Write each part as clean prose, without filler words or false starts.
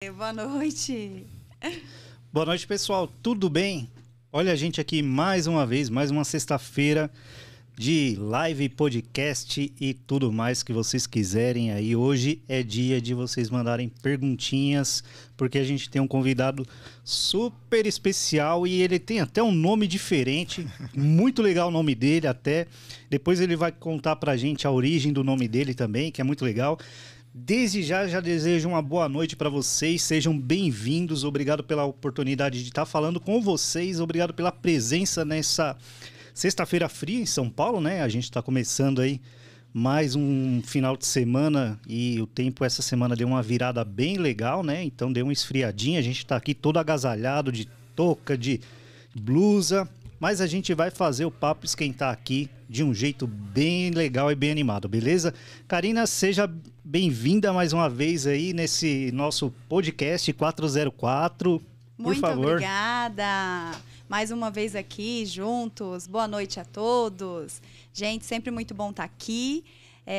Boa noite. Boa noite, pessoal. Tudo bem? Olha a gente aqui mais uma vez, mais uma sexta-feira de live, podcast e tudo mais que vocês quiserem aí. Hoje é dia de vocês mandarem perguntinhas, porque a gente tem um convidado super especial e ele tem até um nome diferente, muito legal o nome dele até. Depois ele vai contar pra gente a origem do nome dele também, que é muito legal. Desde já desejo uma boa noite para vocês, sejam bem-vindos, obrigado pela oportunidade de estar falando com vocês, obrigado pela presença nessa sexta-feira fria em São Paulo, né? A gente está começando aí mais um final de semana e o tempo essa semana deu uma virada bem legal, né? Então deu uma esfriadinha, a gente está aqui todo agasalhado de touca, de blusa, mas a gente vai fazer o papo esquentar aqui de um jeito bem legal e bem animado, beleza? Karina, seja bem-vinda mais uma vez aí nesse nosso podcast 404, por favor. Muito obrigada. Mais uma vez aqui juntos. Boa noite a todos. Gente, sempre muito bom estar aqui.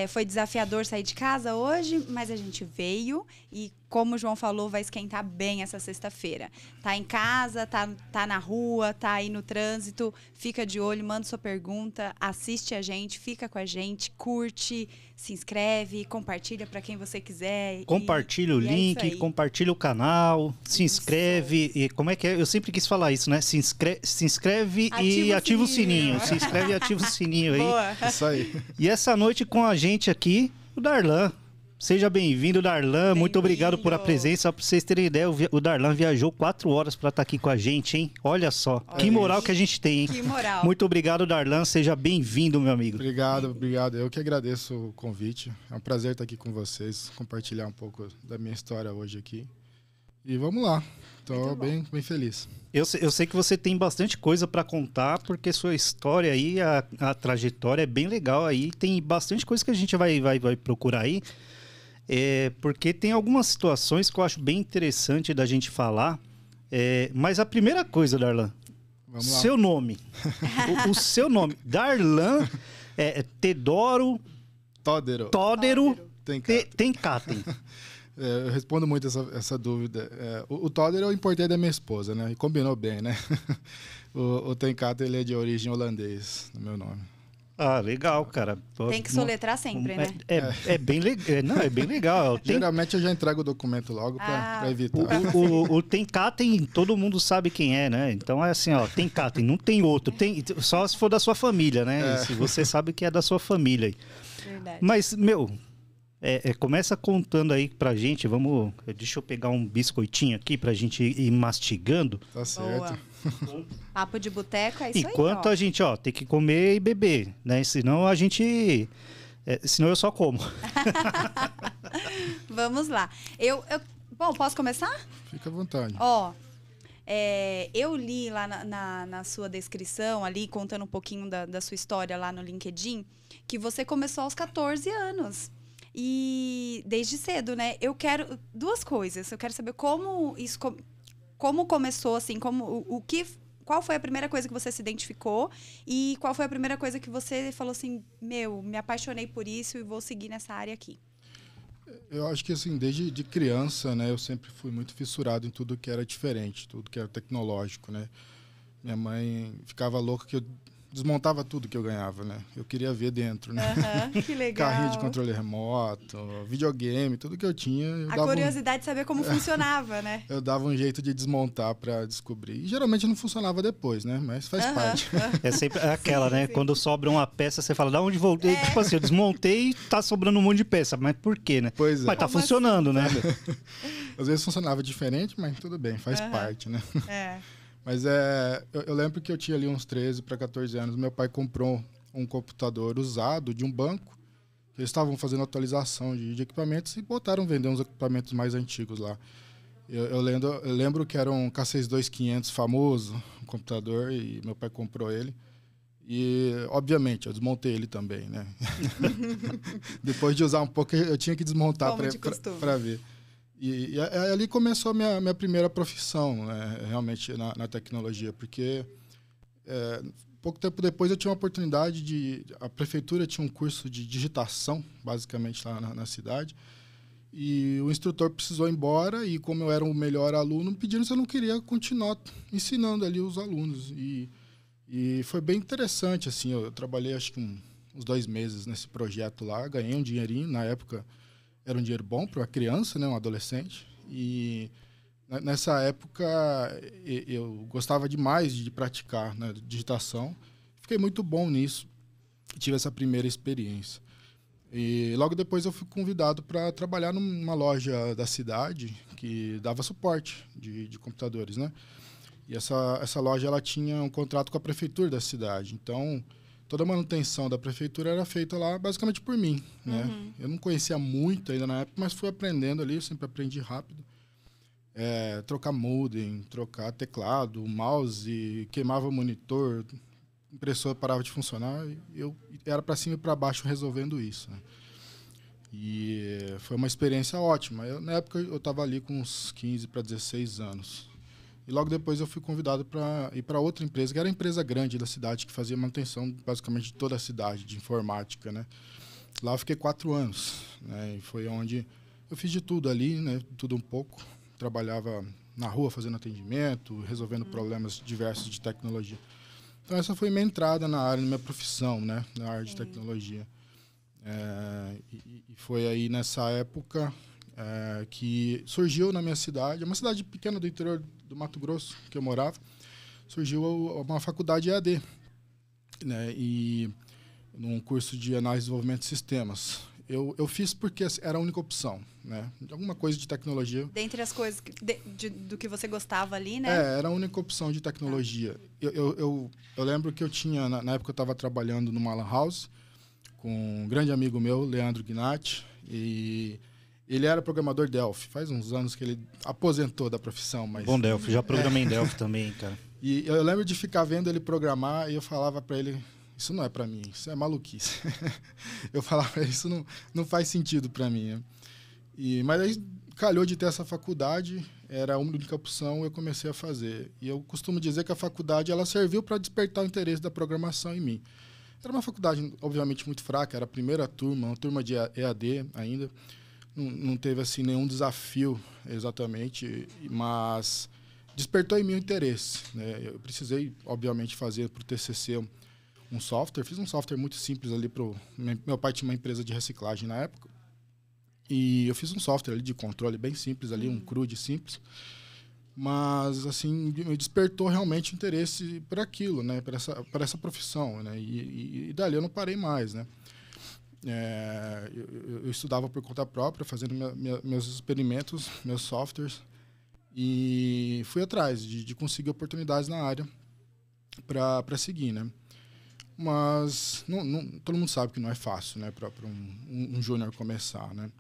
Foi desafiador sair de casa hoje, mas a gente veio e, como o João falou, vai esquentar bem essa sexta-feira. Tá em casa, tá na rua, tá aí no trânsito, fica de olho, manda sua pergunta, assiste a gente, fica com a gente, curte, se inscreve, compartilha para quem você quiser. Compartilha o link, compartilha o canal, se inscreve. E como é que é? Eu sempre quis falar isso, né? Se inscreve e ativa o sininho. Se inscreve e ativa o sininho aí. Boa. Isso aí. E essa noite com a gente aqui, o Darlan. Seja bem-vindo, Darlan. Muito obrigado por a presença. Para vocês terem ideia, o Darlan viajou 4 horas para estar aqui com a gente, hein? Olha só, que moral que a gente tem, hein? Que moral. Muito obrigado, Darlan. Seja bem-vindo, meu amigo. Obrigado. Eu que agradeço o convite. É um prazer estar aqui com vocês, compartilhar um pouco da minha história hoje aqui. E vamos lá. Estou bem feliz. Eu sei que você tem bastante coisa para contar, porque sua história aí, a trajetória é bem legal aí. Tem bastante coisa que a gente vai procurar aí. Porque tem algumas situações que eu acho bem interessante da gente falar. Mas a primeira coisa, Darlan, seu nome. o seu nome. Darlan, Teodoro, Tódero, Tencaten. Eu respondo muito essa dúvida. O Tódero eu importei da minha esposa, né? E combinou bem, né? O Tencaten, ele é de origem holandês, no meu nome. Ah, legal, cara. Tem que soletrar sempre, né? É bem legal. Não, é bem legal. Geralmente eu já entrego o documento logo para evitar. O Tencaten, todo mundo sabe quem é, né? Então é assim, ó, Tencaten, não tem outro. Só se for da sua família, né? Se você sabe que é da sua família. Verdade. Mas, começa contando aí pra gente, deixa eu pegar um biscoitinho aqui pra gente ir mastigando. Tá certo. Boa. Papo de boteco, é isso aí. Enquanto a gente, tem que comer e beber, né? Senão a gente... senão eu só como. Vamos lá. Bom, posso começar? Fica à vontade. Eu li lá na sua descrição, ali, contando um pouquinho da sua história lá no LinkedIn, que você começou aos 14 anos. E desde cedo, né? Eu quero duas coisas. Eu quero saber como isso... Como começou, assim, qual foi a primeira coisa que você se identificou e qual foi a primeira coisa que você falou assim, me apaixonei por isso e vou seguir nessa área aqui? Eu acho que, assim, desde de criança, né, eu sempre fui muito fissurado em tudo que era diferente, tudo que era tecnológico, né? Minha mãe ficava louca que eu desmontava tudo que eu ganhava, né? Eu queria ver dentro, né? Que legal. Carrinho de controle remoto, videogame, tudo que eu tinha. A curiosidade de saber como funcionava, né? Eu dava um jeito de desmontar para descobrir. E geralmente não funcionava depois, né? Mas faz parte. É sempre aquela, né? Sim. Quando sobra uma peça, você fala, da onde voltei? Tipo assim, eu desmontei e tá sobrando um monte de peça. Mas por quê, né? Pois é. Mas tá funcionando, né? Às vezes funcionava diferente, mas tudo bem, faz parte, né? Mas eu lembro que eu tinha ali uns 13 para 14 anos. Meu pai comprou um computador usado de um banco. Eles estavam fazendo atualização de equipamentos e botaram vender uns equipamentos mais antigos lá. Eu lembro que era um K62500 famoso, um computador, e meu pai comprou ele. E, obviamente, eu desmontei ele também, né? Depois de usar um pouco, eu tinha que desmontar para ver. E ali começou a minha primeira profissão, né, realmente, na tecnologia, porque pouco tempo depois eu tinha uma oportunidade a prefeitura tinha um curso de digitação, basicamente, lá na cidade, E o instrutor precisou ir embora e, como eu era o melhor aluno, pediram se eu não queria continuar ensinando ali os alunos. E foi bem interessante, assim, eu trabalhei acho que uns 2 meses nesse projeto lá, ganhei um dinheirinho, na época era um dinheiro bom para uma criança, né, um adolescente, e nessa época eu gostava demais de praticar, né, digitação, fiquei muito bom nisso, tive essa primeira experiência. E logo depois eu fui convidado para trabalhar numa loja da cidade que dava suporte de computadores, né? E essa loja ela tinha um contrato com a prefeitura da cidade. Então, toda a manutenção da prefeitura era feita lá basicamente por mim, né? Eu não conhecia muito ainda na época, mas fui aprendendo ali, eu sempre aprendi rápido. Trocar modem, trocar teclado, mouse, queimava o monitor, impressora parava de funcionar, eu era para cima e para baixo resolvendo isso, né? E foi uma experiência ótima. Na época eu estava ali com uns 15 para 16 anos. E logo depois eu fui convidado para ir para outra empresa, que era a empresa grande da cidade, que fazia manutenção basicamente de toda a cidade, de informática, né? Lá eu fiquei 4 anos, né? E foi onde eu fiz de tudo ali, né? Tudo um pouco. Trabalhava na rua fazendo atendimento, resolvendo problemas diversos de tecnologia. Então, essa foi minha entrada na área, na minha profissão, né? Na área de tecnologia. E foi aí nessa época que surgiu na minha cidade, uma cidade pequena do interior do Mato Grosso, que eu morava, surgiu uma faculdade EAD, né? E num curso de análise e desenvolvimento de sistemas. Eu fiz porque era a única opção, né? Alguma coisa de tecnologia. Dentre as coisas do que você gostava ali, né? Era a única opção de tecnologia. Eu lembro que eu tinha, na época eu estava trabalhando numa lan house com um grande amigo meu, Leandro Gnatti, e ele era programador Delphi. Faz uns anos que ele aposentou da profissão. Mas bom Delphi, já programei em Delphi também, cara. E eu lembro de ficar vendo ele programar e eu falava para ele, isso não é para mim, isso é maluquice. Eu falava para ele, isso não faz sentido para mim, né? Mas aí calhou de ter essa faculdade, era a única opção, eu comecei a fazer. E eu costumo dizer que a faculdade ela serviu para despertar o interesse da programação em mim. Era uma faculdade, obviamente, muito fraca, era a primeira turma, uma turma de EAD ainda. Não teve assim, nenhum desafio exatamente, mas despertou em mim o interesse, né? Eu precisei, obviamente, fazer para o TCC um software. Fiz um software muito simples ali para meu pai tinha uma empresa de reciclagem na época. E eu fiz um software ali de controle bem simples, ali, um CRUD simples. Mas, assim, me despertou realmente interesse por aquilo, né? Por essa profissão, né? E dali eu não parei mais, né? Eu estudava por conta própria, fazendo meus experimentos, meus softwares. E fui atrás de conseguir oportunidades na área para seguir, né? Mas todo mundo sabe que não é fácil, né? Para um júnior começar, né?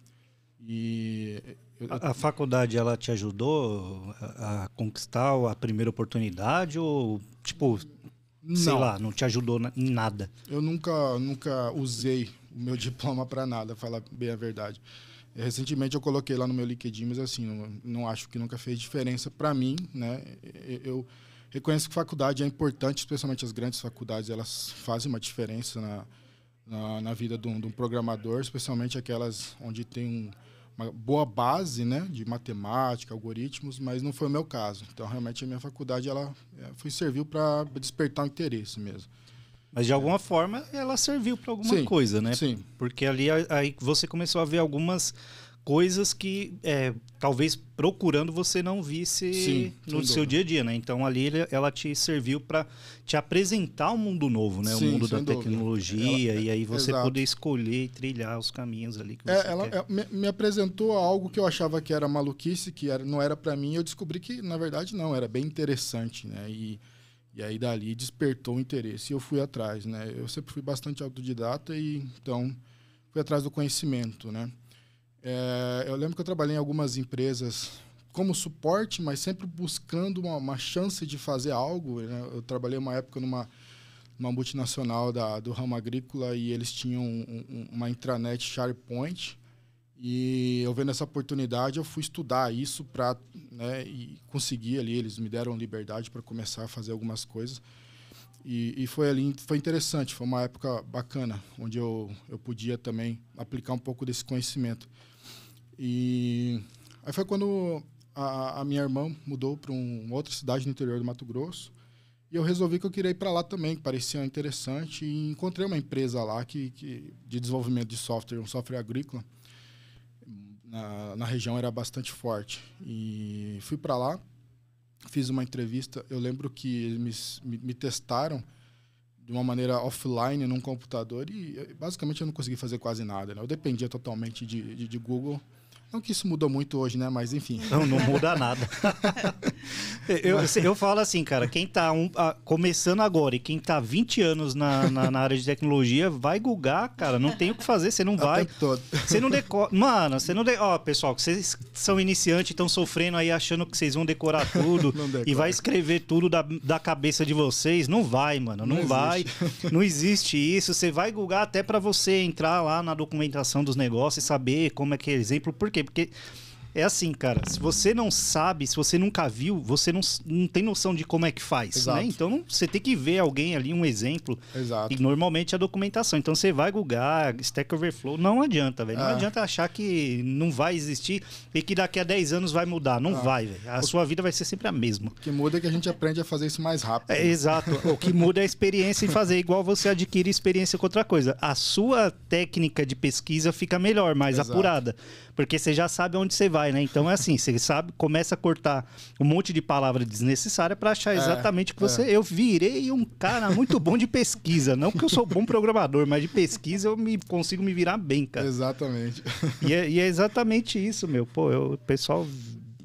A faculdade, ela te ajudou a conquistar a primeira oportunidade ou, tipo, sei lá, não te ajudou em nada? Eu nunca usei o meu diploma para nada, falar bem a verdade. Recentemente eu coloquei lá no meu LinkedIn, mas assim, não acho que nunca fez diferença para mim, né? Eu reconheço que faculdade é importante, especialmente as grandes faculdades, elas fazem uma diferença na vida de um programador, especialmente aquelas onde tem uma boa base, né, de matemática, algoritmos, mas não foi o meu caso. Então, realmente, a minha faculdade serviu para despertar o interesse mesmo. Mas, de alguma forma, ela serviu para alguma coisa, né? Sim. Porque ali aí você começou a ver algumas coisas que talvez procurando você não visse no seu dia a dia, né? Então ali ela te serviu para te apresentar um mundo novo, né? O mundo da tecnologia, e aí você poder escolher e trilhar os caminhos ali que você quer. Me apresentou algo que eu achava que era maluquice, que não era para mim, eu descobri que na verdade não, era bem interessante, né? E aí dali despertou o interesse e eu fui atrás, né? Eu sempre fui bastante autodidata e então fui atrás do conhecimento, né? Eu lembro que eu trabalhei em algumas empresas como suporte, mas sempre buscando uma chance de fazer algo, né? Eu trabalhei uma época numa multinacional do ramo agrícola e eles tinham uma intranet SharePoint e eu vendo essa oportunidade eu fui estudar isso para, né, e conseguir ali, eles me deram liberdade para começar a fazer algumas coisas. E foi interessante, foi uma época bacana, onde eu podia também aplicar um pouco desse conhecimento. E aí foi quando a minha irmã mudou para uma outra cidade no interior do Mato Grosso. E eu resolvi que eu queria ir para lá também, que parecia interessante. E encontrei uma empresa lá de desenvolvimento de software, um software agrícola. Na região era bastante forte. E fui para lá, fiz uma entrevista. Eu lembro que eles me testaram de uma maneira offline num computador e basicamente eu não consegui fazer quase nada, né? Eu dependia totalmente de Google. Não que isso mudou muito hoje, né? Mas enfim. Não muda nada. eu falo assim, cara, quem tá começando agora e quem tá 20 anos na área de tecnologia, vai googar, cara, não tem o que fazer, você não vai. Você não decora. Mano, você não Ó, pessoal, vocês são iniciantes e estão sofrendo aí achando que vocês vão decorar tudo e vai escrever tudo da cabeça de vocês. Não vai, mano, não vai. Não existe isso. Você vai googar até pra você entrar lá na documentação dos negócios e saber como é que é exemplo. Por quê? Porque é assim, cara, se você não sabe, se você nunca viu, você não tem noção de como é que faz, né? Então, você tem que ver alguém ali, um exemplo. Exato. E normalmente é a documentação. Então, você vai googar, Stack Overflow, não adianta, velho. Não adianta achar que não vai existir e que daqui a 10 anos vai mudar. Não vai, velho. A sua vida vai ser sempre a mesma. O que muda é que a gente aprende a fazer isso mais rápido. Exato. O que muda é a experiência em fazer igual você adquire experiência com outra coisa. A sua técnica de pesquisa fica melhor, mais apurada. Porque você já sabe onde você vai, né? Então é assim, você sabe, começa a cortar um monte de palavra desnecessária para achar exatamente o que você... Eu virei um cara muito bom de pesquisa. Não que eu sou bom programador, mas de pesquisa eu consigo me virar bem, cara. Exatamente. E é exatamente isso, meu. Pô, o pessoal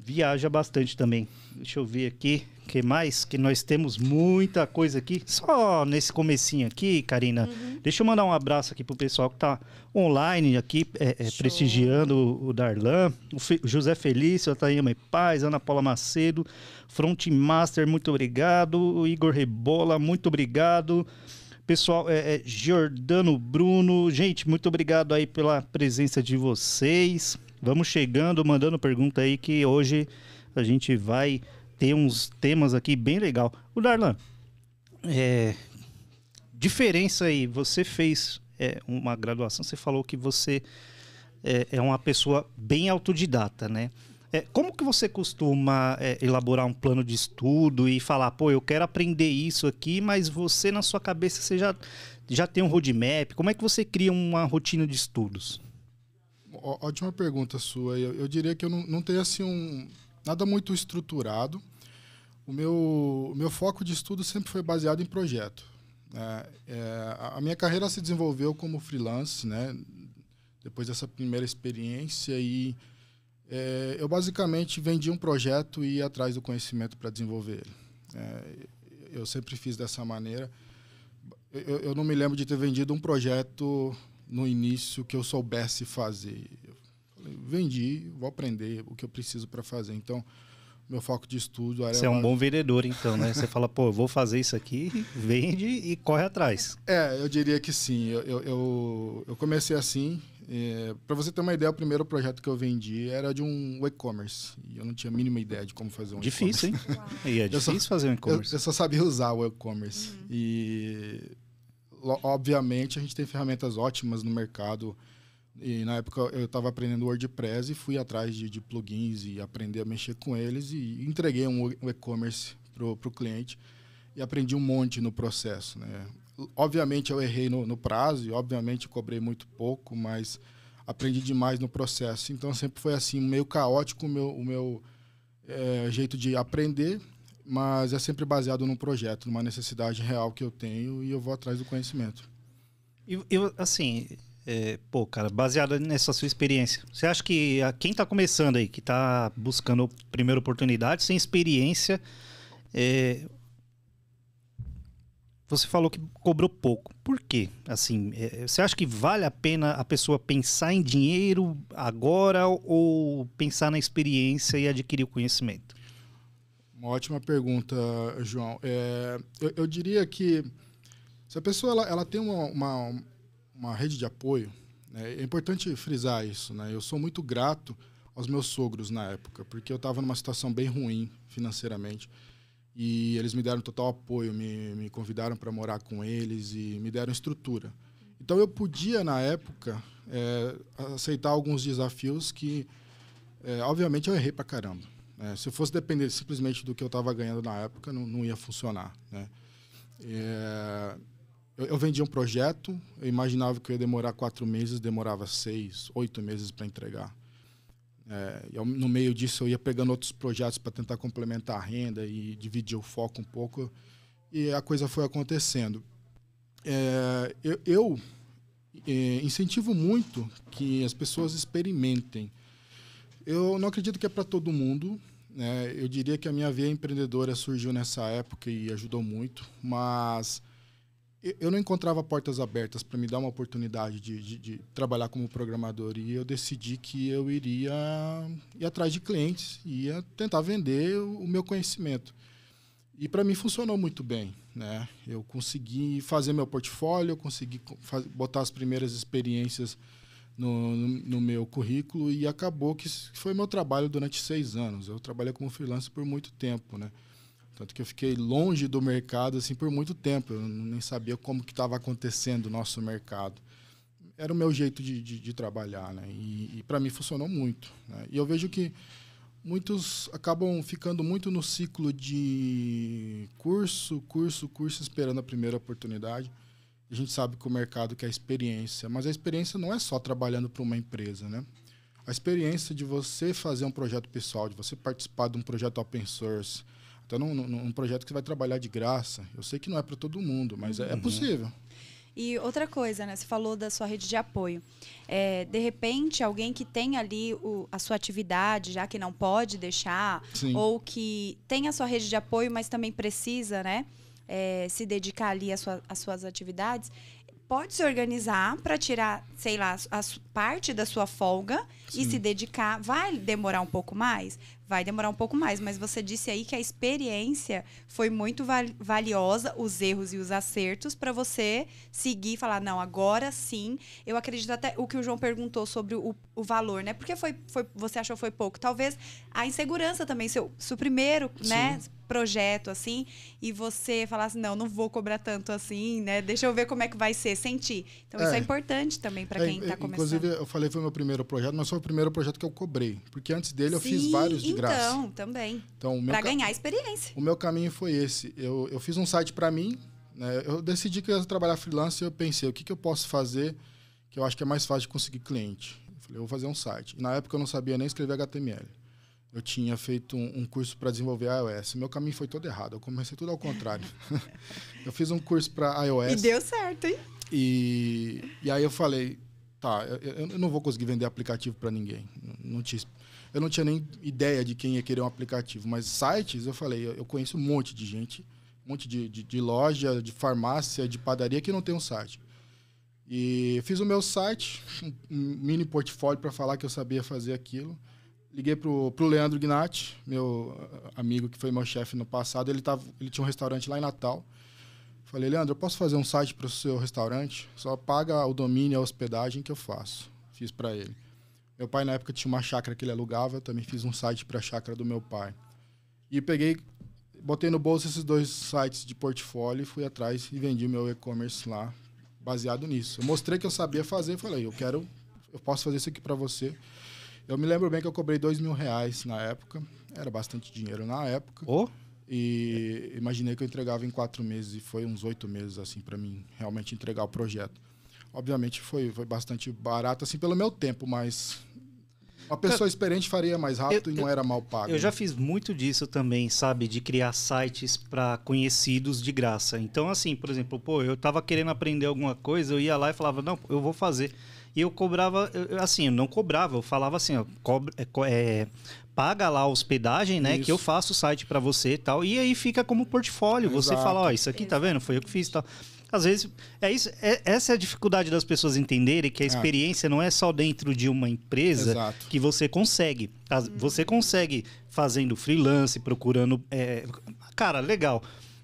viaja bastante também. Deixa eu ver aqui. O que mais? Que nós temos muita coisa aqui. Só nesse comecinho aqui, Karina. Deixa eu mandar um abraço aqui pro pessoal que tá online aqui, prestigiando o Darlan. O José Felício, a Taíma e Paz, Ana Paula Macedo, Frontmaster, muito obrigado. O Igor Rebola, muito obrigado. Pessoal, Giordano Bruno. Gente, muito obrigado aí pela presença de vocês. Vamos chegando, mandando pergunta aí que hoje a gente vai... Tem uns temas aqui bem legal. O Darlan, diferença aí, você fez uma graduação, você falou que você é uma pessoa bem autodidata, né? Como que você costuma elaborar um plano de estudo e falar, pô, eu quero aprender isso aqui, mas você na sua cabeça você já tem um roadmap? Como é que você cria uma rotina de estudos? Ótima pergunta sua. Eu diria que eu não tenho assim nada muito estruturado. O meu foco de estudo sempre foi baseado em projeto. A minha carreira se desenvolveu como freelance, né? Depois dessa primeira experiência. E eu basicamente vendia um projeto e ia atrás do conhecimento para desenvolver ele. Eu sempre fiz dessa maneira. Eu não me lembro de ter vendido um projeto no início que eu soubesse fazer. Vendi, vou aprender o que eu preciso para fazer. Então, meu foco de estudo... Você é um bom vendedor, então, né? Você fala, pô, eu vou fazer isso aqui, vende e corre atrás. Eu diria que sim. Eu comecei assim. Para você ter uma ideia, o primeiro projeto que eu vendi era de um e-commerce. E eu não tinha a mínima ideia de como fazer um e-commerce. Difícil, hein? E é difícil fazer um e-commerce. Eu só sabia usar o e-commerce. E, obviamente, a gente tem ferramentas ótimas no mercado. E na época eu estava aprendendo WordPress e fui atrás de plugins e aprender a mexer com eles e entreguei um e-commerce pro cliente e aprendi um monte no processo, né? Obviamente eu errei no prazo e obviamente cobrei muito pouco, mas aprendi demais no processo. Então sempre foi assim, meio caótico o meu jeito de aprender, mas é sempre baseado num projeto, numa necessidade real que eu tenho e eu vou atrás do conhecimento. Assim... pô, cara, baseado nessa sua experiência, você acha que quem está começando aí, que está buscando a primeira oportunidade, sem experiência, você falou que cobrou pouco. Por quê? Assim, você acha que vale a pena a pessoa pensar em dinheiro agora ou pensar na experiência e adquirir o conhecimento? Uma ótima pergunta, João. Eu diria que se a pessoa ela tem uma rede de apoio, né? É importante frisar isso, né? Eu sou muito grato aos meus sogros na época, porque eu estava numa situação bem ruim financeiramente e eles me deram total apoio, me convidaram para morar com eles e me deram estrutura. Então eu podia, na época, aceitar alguns desafios que Obviamente eu errei pra caramba. Se eu fosse depender simplesmente do que eu estava ganhando na época, não ia funcionar, né? Eu vendia um projeto, eu imaginava que eu ia demorar 4 meses, demorava 6, 8 meses para entregar. No meio disso, eu ia pegando outros projetos para tentar complementar a renda e dividir o foco um pouco, e a coisa foi acontecendo. Eu incentivo muito que as pessoas experimentem. Eu não acredito que é para todo mundo, né? Eu diria que a minha veia empreendedora surgiu nessa época e ajudou muito, mas eu não encontrava portas abertas para me dar uma oportunidade de trabalhar como programador, e eu decidi que eu iria ir atrás de clientes, ia tentar vender o meu conhecimento. E para mim funcionou muito bem, né? Eu consegui fazer meu portfólio, eu consegui botar as primeiras experiências no meu currículo, e acabou que foi meu trabalho durante 6 anos. Eu trabalhei como freelancer por muito tempo, né? Tanto que eu fiquei longe do mercado assim por muito tempo. Eu nem sabia como que estava acontecendo o nosso mercado. Era o meu jeito de trabalhar, né? E para mim funcionou muito, né? E eu vejo que muitos acabam ficando muito no ciclo de curso, esperando a primeira oportunidade. A gente sabe que o mercado quer experiência, mas a experiência não é só trabalhando para uma empresa, né? A experiência de você fazer um projeto pessoal, de você participar de um projeto open source, até num projeto que você vai trabalhar de graça. Eu sei que não é para todo mundo, mas é possível. E outra coisa, né? Você falou da sua rede de apoio. De repente, alguém que tem ali a sua atividade, já que não pode deixar, Sim. ou que tem a sua rede de apoio, mas também precisa, né? Se dedicar ali às suas atividades, pode se organizar para tirar, sei lá, a parte da sua folga. Sim. E se dedicar. Vai demorar um pouco mais? Vai demorar um pouco mais, mas você disse aí que a experiência foi muito valiosa, os erros e os acertos, para você seguir e falar, não, agora sim. Eu acredito até o que o João perguntou sobre o valor, né? Porque você achou que foi pouco? Talvez a insegurança também, seu primeiro, né, projeto, assim, e você falasse, não vou cobrar tanto assim, né? Deixa eu ver como é que vai ser, sentir. Então, isso é importante também para quem está começando. Inclusive, eu falei que foi o meu primeiro projeto, mas foi o primeiro projeto que eu cobrei. Porque antes dele eu fiz vários de graça. Então, também. Então, para ganhar experiência. O meu caminho foi esse. Eu fiz um site para mim, né? Eu decidi que eu ia trabalhar freelance, e eu pensei, o que eu posso fazer que eu acho que é mais fácil de conseguir cliente? Eu falei, eu vou fazer um site. E na época eu não sabia nem escrever HTML. Eu tinha feito um curso para desenvolver iOS. Meu caminho foi todo errado. Eu comecei tudo ao contrário. Eu fiz um curso para iOS. E deu certo, hein? E aí eu falei, tá, eu não vou conseguir vender aplicativo para ninguém. Eu não tinha nem ideia de quem ia querer um aplicativo. Mas sites, eu falei, eu conheço um monte de gente, um monte de loja, de farmácia, de padaria que não tem um site. E fiz o meu site, um mini portfólio para falar que eu sabia fazer aquilo. Liguei pro Leandro Gnatti, meu amigo que foi meu chefe no passado. Ele tinha um restaurante lá em Natal. Falei, Leandro, eu posso fazer um site para o seu restaurante? Só paga o domínio e a hospedagem que eu faço. Fiz para ele. Meu pai, na época, tinha uma chácara que ele alugava. Eu também fiz um site para a chácara do meu pai. E botei no bolso esses 2 sites de portfólio, fui atrás e vendi meu e-commerce lá, baseado nisso. Eu mostrei que eu sabia fazer e falei, eu posso fazer isso aqui para você. Eu me lembro bem que eu cobrei R$2.000 na época. Era bastante dinheiro na época. E imaginei que eu entregava em 4 meses. E foi uns 8 meses, assim, para mim realmente entregar o projeto. Obviamente foi bastante barato, assim, pelo meu tempo, mas uma pessoa experiente faria mais rápido e não era mal pago. Eu já fiz muito disso também, sabe? De criar sites para conhecidos de graça. Então, assim, por exemplo, eu tava querendo aprender alguma coisa, eu ia lá e falava, não, eu vou fazer. E eu cobrava, eu não cobrava, eu falava assim, ó, paga lá a hospedagem, né? Isso. Que eu faço o site para você e tal. E aí fica como portfólio. Exato. Você fala, ó, isso aqui, tá vendo? Foi eu que fiz e tal. Às vezes, essa é a dificuldade das pessoas entenderem que a experiência não é só dentro de uma empresa. Exato. Que você consegue. Você consegue fazendo freelance, procurando... Cara, legal.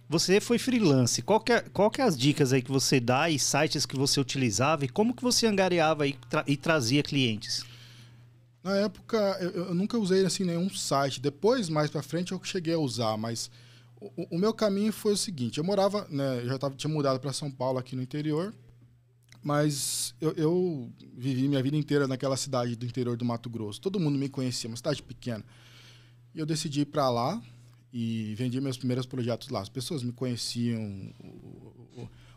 Você foi freelance. Qual que é as dicas aí que você dá e sites que você utilizava e como que você angariava e trazia clientes? Na época, eu nunca usei assim, nenhum site. Depois, mais pra frente, eu cheguei a usar, mas o meu caminho foi o seguinte. Eu morava, né, tinha mudado para São Paulo, aqui no interior. Mas eu vivi minha vida inteira naquela cidade do interior do Mato Grosso. Todo mundo me conhecia, uma cidade pequena. E eu decidi ir para lá e vendi meus primeiros projetos lá. As pessoas me conheciam.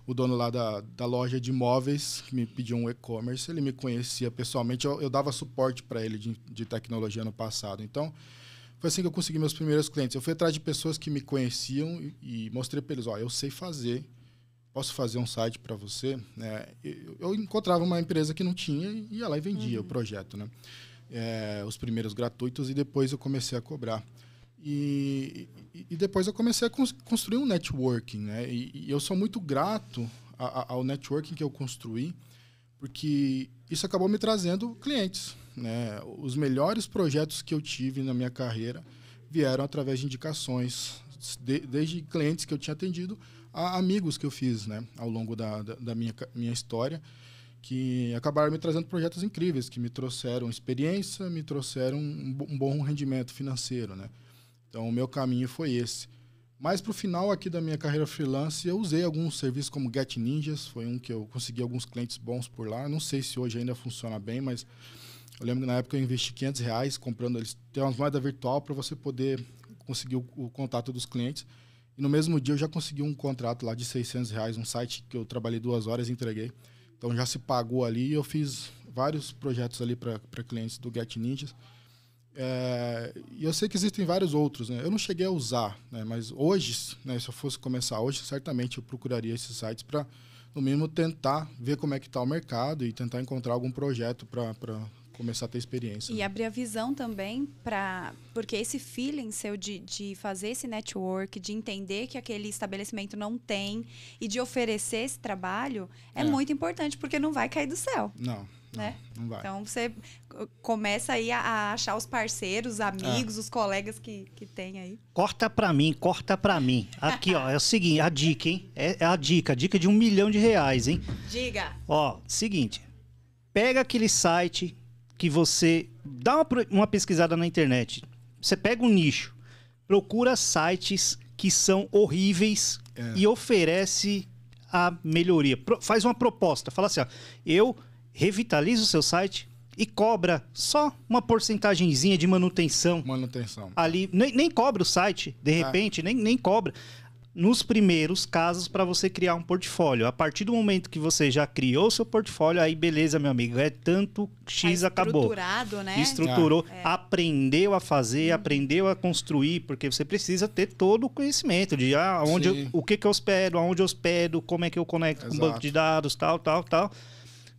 O dono lá da loja de imóveis, que me pediu um e-commerce, ele me conhecia pessoalmente. Eu dava suporte para ele de tecnologia no passado. Então, foi assim que eu consegui meus primeiros clientes. Eu fui atrás de pessoas que me conheciam e mostrei para eles, eu sei fazer, posso fazer um site para você. Né? Eu encontrava uma empresa que não tinha e ia lá e vendia o projeto. Né? Os primeiros gratuitos, e depois eu comecei a cobrar. E depois eu comecei a construir um networking. Né? E eu sou muito grato ao networking que eu construí, porque isso acabou me trazendo clientes. Né? Os melhores projetos que eu tive na minha carreira vieram através de indicações, desde clientes que eu tinha atendido a amigos que eu fiz, né? Ao longo da minha história, que acabaram me trazendo projetos incríveis, que me trouxeram experiência, me trouxeram um bom rendimento financeiro. Né? Então, o meu caminho foi esse. Mas, para o final aqui da minha carreira freelance, eu usei alguns serviços como Get Ninjas, foi um que eu consegui alguns clientes bons por lá. Não sei se hoje ainda funciona bem, mas eu lembro que na época eu investi R$500 comprando eles. Tem uma moeda virtual para você poder conseguir o contato dos clientes. E no mesmo dia eu já consegui um contrato lá de R$600, um site que eu trabalhei 2 horas e entreguei. Então já se pagou ali e eu fiz vários projetos ali para clientes do Get Ninjas. E eu sei que existem vários outros, né? Eu não cheguei a usar, né? Mas hoje, né, se eu fosse começar hoje, certamente eu procuraria esses sites para, no mínimo, tentar ver como é que está o mercado e tentar encontrar algum projeto para começar a ter experiência. E abrir a visão também, porque esse feeling seu de fazer esse network, de entender que aquele estabelecimento não tem e de oferecer esse trabalho é muito importante, porque não vai cair do céu. Não, né? Não vai. Então, você começa aí a achar os parceiros, os amigos, os colegas que tem aí. Corta pra mim. Aqui, ó, é o seguinte, a dica, hein? É a dica de R$1 milhão, hein? Diga. Ó, seguinte, pega aquele site que você dá uma pesquisada na internet. Você pega um nicho, procura sites que são horríveis e oferece a melhoria. Faz uma proposta, fala assim, ó, eu revitaliza o seu site e cobra só uma porcentagenzinha de manutenção. Ali, nem cobra o site, de repente, nem cobra. Nos primeiros casos, para você criar um portfólio. A partir do momento que você já criou seu portfólio, aí beleza, meu amigo, é tanto X, acabou. Estruturado, né? Estruturou, aprendeu a fazer, aprendeu a construir, porque você precisa ter todo o conhecimento de o que eu hospedo, aonde eu hospedo, como é que eu conecto com o banco de dados, tal.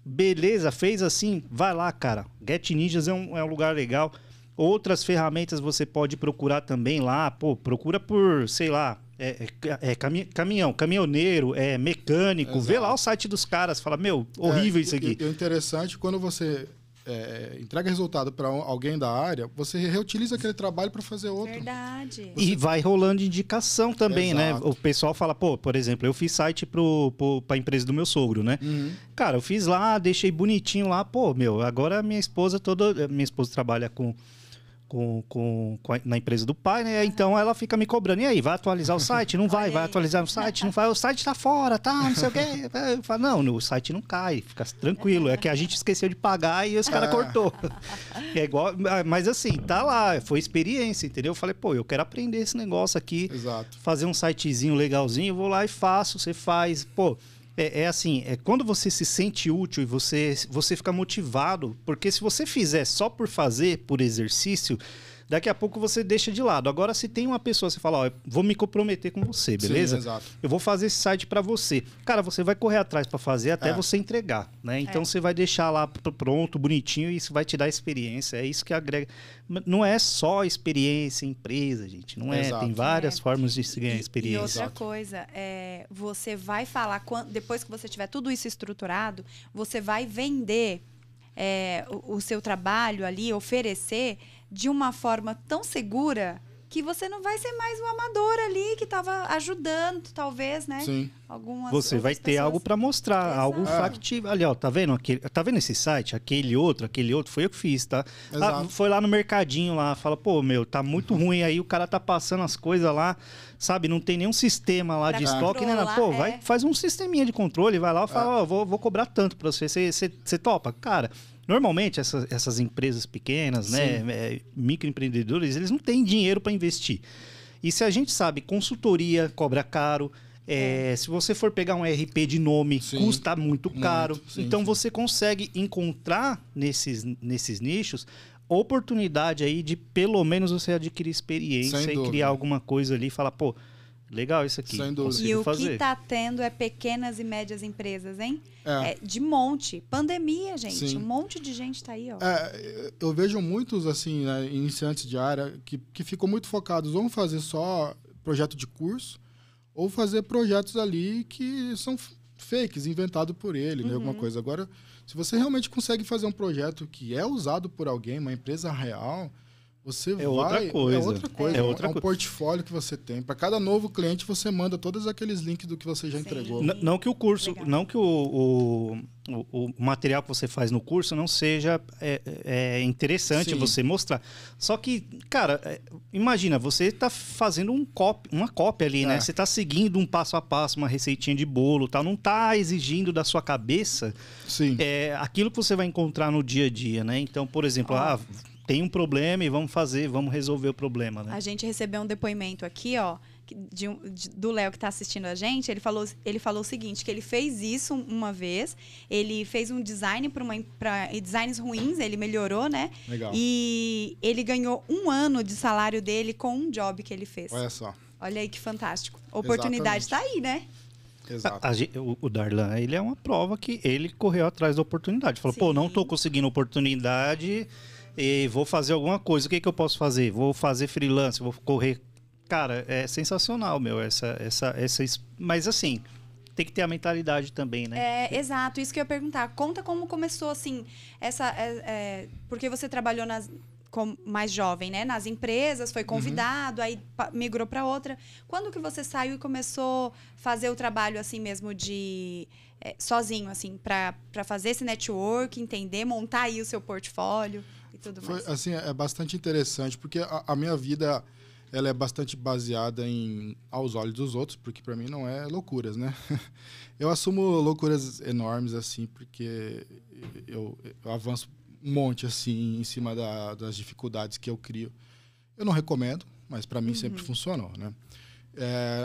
Beleza, fez assim, vai lá, cara. Get Ninjas é um lugar legal. Outras ferramentas você pode procurar também lá. Procura por, sei lá, caminhoneiro, mecânico. Exato. Vê lá o site dos caras, fala, horrível isso aqui. E o interessante, quando você entrega resultado para alguém da área, você reutiliza aquele trabalho para fazer outro. Verdade. E vai rolando indicação também, né? O pessoal fala, por exemplo, eu fiz site para a empresa do meu sogro, né? Uhum. Cara, eu fiz lá, deixei bonitinho lá, agora minha esposa trabalha na empresa do pai, né? Então ela fica me cobrando. E aí, vai atualizar o site? Não vai. Vai atualizar o site? Não vai. O site tá fora, tá? Não sei o quê. Eu falo, não, o site não cai. Fica tranquilo. É que a gente esqueceu de pagar e os caras cortou. É igual, mas assim, tá lá. Foi experiência, entendeu? Eu falei, eu quero aprender esse negócio aqui. Exato. Fazer um sitezinho legalzinho. Eu vou lá e faço. Você faz. Assim, quando você se sente útil e você fica motivado, porque se você fizer só por fazer, por exercício, daqui a pouco você deixa de lado. Agora, se tem uma pessoa, você fala, vou me comprometer com você, beleza? Sim, exato. Eu vou fazer esse site para você. Cara, você vai correr atrás para fazer até você entregar, né? Então, você vai deixar lá pronto, bonitinho, e isso vai te dar experiência. É isso que agrega. Não é só experiência em empresa, gente. Não é. Exato. Tem várias formas de se ganhar experiência. E outra coisa, você vai falar, depois que você tiver tudo isso estruturado, você vai vender o seu trabalho ali, oferecer de uma forma tão segura que você não vai ser mais o amador ali que estava ajudando, talvez, né? Sim. Algumas você vai ter pessoas. algo para mostrar, Exato. algo factível. Ali, ó, tá vendo? Tá vendo esse site? Aquele outro, foi eu que fiz, tá? Foi lá no mercadinho lá, fala, pô, meu, tá muito ruim aí, o cara tá passando as coisas lá, sabe? Não tem nenhum sistema lá Pra de estoque, né? Pô, faz um sisteminha de controle, vai lá e fala, ó, vou cobrar tanto pra você, você topa? Cara, normalmente essas empresas pequenas, né, microempreendedores, eles não têm dinheiro para investir. E se a gente sabe, consultoria cobra caro, se você for pegar um RP de nome, custa muito caro. Então você consegue encontrar nesses nichos oportunidade aí de pelo menos você adquirir experiência e criar alguma coisa ali e falar, pô, legal isso aqui. Sem dúvida. E o que está tendo é pequenas e médias empresas, hein? De monte. Pandemia, gente. Sim. Um monte de gente está aí, ó. Eu vejo muitos, assim, né, iniciantes de área que ficam muito focados ou em fazer só projeto de curso ou fazer projetos ali que são fakes, inventados por ele, né, alguma coisa. Agora, se você realmente consegue fazer um projeto que é usado por alguém, uma empresa real... outra coisa. É um portfólio que você tem. Para cada novo cliente, você manda todos aqueles links do que você já entregou. Não que o curso, não que o material que você faz no curso não seja interessante você mostrar. Só que, cara, imagina, você está fazendo uma cópia ali, né? Você está seguindo um passo a passo, uma receitinha de bolo, tal. Não está exigindo da sua cabeça aquilo que você vai encontrar no dia a dia, né? Então, por exemplo, tem um problema e vamos resolver o problema, né? A gente recebeu um depoimento aqui, ó, do Léo que está assistindo a gente. Ele falou o seguinte, que ele fez isso uma vez, ele fez um design para designs ruins, ele melhorou, né? Legal. E ele ganhou 1 ano de salário dele com um job que ele fez. Olha só. Olha aí que fantástico. A oportunidade está aí, né? Exato. O Darlan, ele é uma prova que ele correu atrás da oportunidade. Falou, pô, não tô conseguindo oportunidade... E vou fazer alguma coisa. O que eu posso fazer? Vou fazer freelance, vou correr. Cara, é sensacional, meu. Mas assim, tem que ter a mentalidade também, né? Exato. Isso que eu ia perguntar. Conta como começou, assim, porque você trabalhou mais jovem, né? Nas empresas, foi convidado, aí migrou para outra. Quando que você saiu e começou a fazer o trabalho, assim mesmo, sozinho, assim, para fazer esse network, entender, montar aí o seu portfólio? Foi, assim, é bastante interessante, porque a minha vida ela é bastante baseada aos olhos dos outros, porque para mim não é loucuras, né? Eu assumo loucuras enormes, assim, porque eu avanço um monte, assim, em cima das dificuldades que eu crio. Eu não recomendo, mas para mim sempre funcionou, né?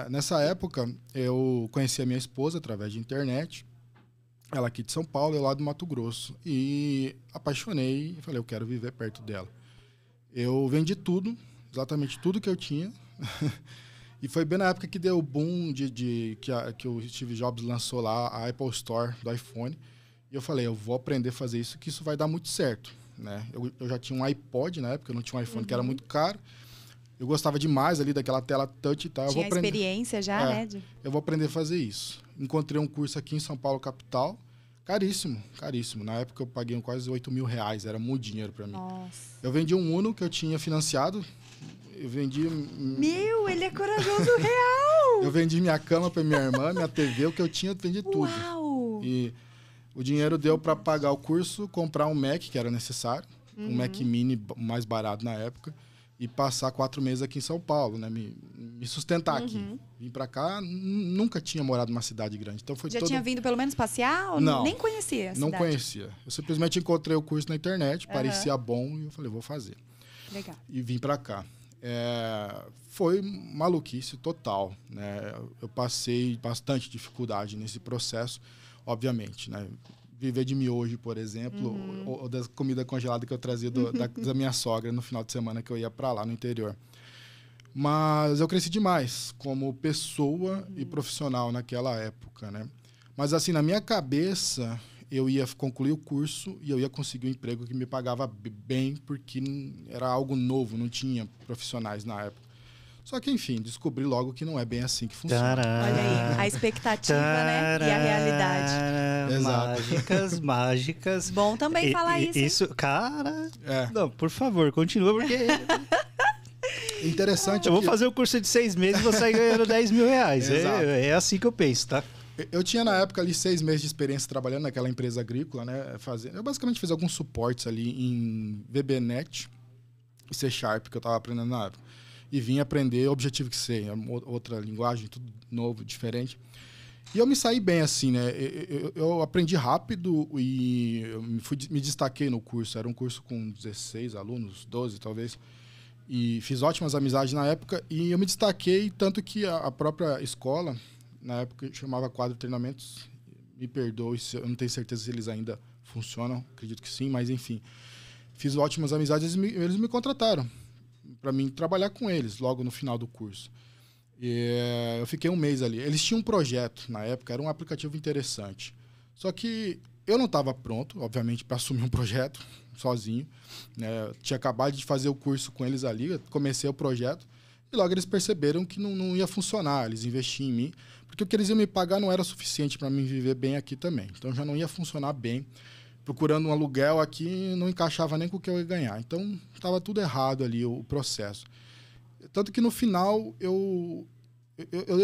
Nessa época, eu conheci a minha esposa através de internet, ela aqui de São Paulo, eu lá do Mato Grosso. E apaixonei e falei, eu quero viver perto dela. Eu vendi tudo, exatamente tudo que eu tinha. E foi bem na época que deu o boom que o Steve Jobs lançou lá a Apple Store do iPhone. E eu falei, eu vou aprender a fazer isso, que isso vai dar muito certo, né? Eu já tinha um iPod na época, eu não tinha um iPhone que era muito caro. Eu gostava demais ali daquela tela touch e tal. Tinha experiência já, né? Eu vou aprender a fazer isso. Encontrei um curso aqui em São Paulo, capital. Caríssimo, caríssimo. Na época eu paguei quase R$8.000. Era muito dinheiro para mim. Nossa. Eu vendi um Uno que eu tinha financiado. Eu vendi... Meu, ele é corajoso real! Eu vendi minha cama para minha irmã, minha TV, o que eu tinha, eu vendi tudo. Uau! E o dinheiro deu para pagar o curso, comprar um Mac, que era necessário. Um Mac Mini mais barato na época. E passar 4 meses aqui em São Paulo, né? Me sustentar aqui. Vim pra cá, nunca tinha morado numa cidade grande. Então foi tinha vindo pelo menos passear? Ou não, nem conhecia a cidade? Não conhecia. Eu simplesmente encontrei o curso na internet, parecia bom e eu falei, vou fazer. Legal. E vim pra cá. Foi maluquice total, né? Eu passei bastante dificuldade nesse processo, obviamente, né? Viver de miojo, por exemplo, ou da comida congelada que eu trazia da minha sogra no final de semana que eu ia para lá no interior. Mas eu cresci demais como pessoa e profissional naquela época, né? Mas assim, na minha cabeça, eu ia concluir o curso e eu ia conseguir um emprego que me pagava bem, porque era algo novo, não tinha profissionais na época. Só que, enfim, descobri logo que não é bem assim que funciona. Tcharam, olha aí, a expectativa, né? E a realidade. Exato. Mágicas. Bom também falar isso. Isso, cara... Não, por favor, continua, porque... Interessante. Eu vou fazer o curso de 6 meses e vou sair ganhando 10 mil reais. É assim que eu penso, tá? Eu tinha na época ali 6 meses de experiência trabalhando naquela empresa agrícola, né? Eu basicamente fiz alguns suportes ali em VBNet e C Sharp, que eu estava aprendendo na época. E vim aprender Objective-C, outra linguagem, tudo novo, diferente. E eu me saí bem assim, né? Eu aprendi rápido e me destaquei no curso. Era um curso com 16 alunos, 12 talvez. E fiz ótimas amizades na época e eu me destaquei, tanto que a própria escola, na época, chamava Quadro Treinamentos. Me perdoe, eu não tenho certeza se eles ainda funcionam, acredito que sim, mas enfim. Fiz ótimas amizades e eles me contrataram para mim trabalhar com eles logo no final do curso. E eu fiquei um mês ali. Eles tinham um projeto na época, era um aplicativo interessante. Só que eu não estava pronto, obviamente, para assumir um projeto sozinho, né? Eu tinha acabado de fazer o curso com eles ali, comecei o projeto, e logo eles perceberam que não ia funcionar. Eles investiam em mim, porque o que eles iam me pagar não era suficiente para mim viver bem aqui também. Então já não ia funcionar bem. Procurando um aluguel aqui, não encaixava nem com o que eu ia ganhar. Então estava tudo errado ali, o processo. Tanto que no final eu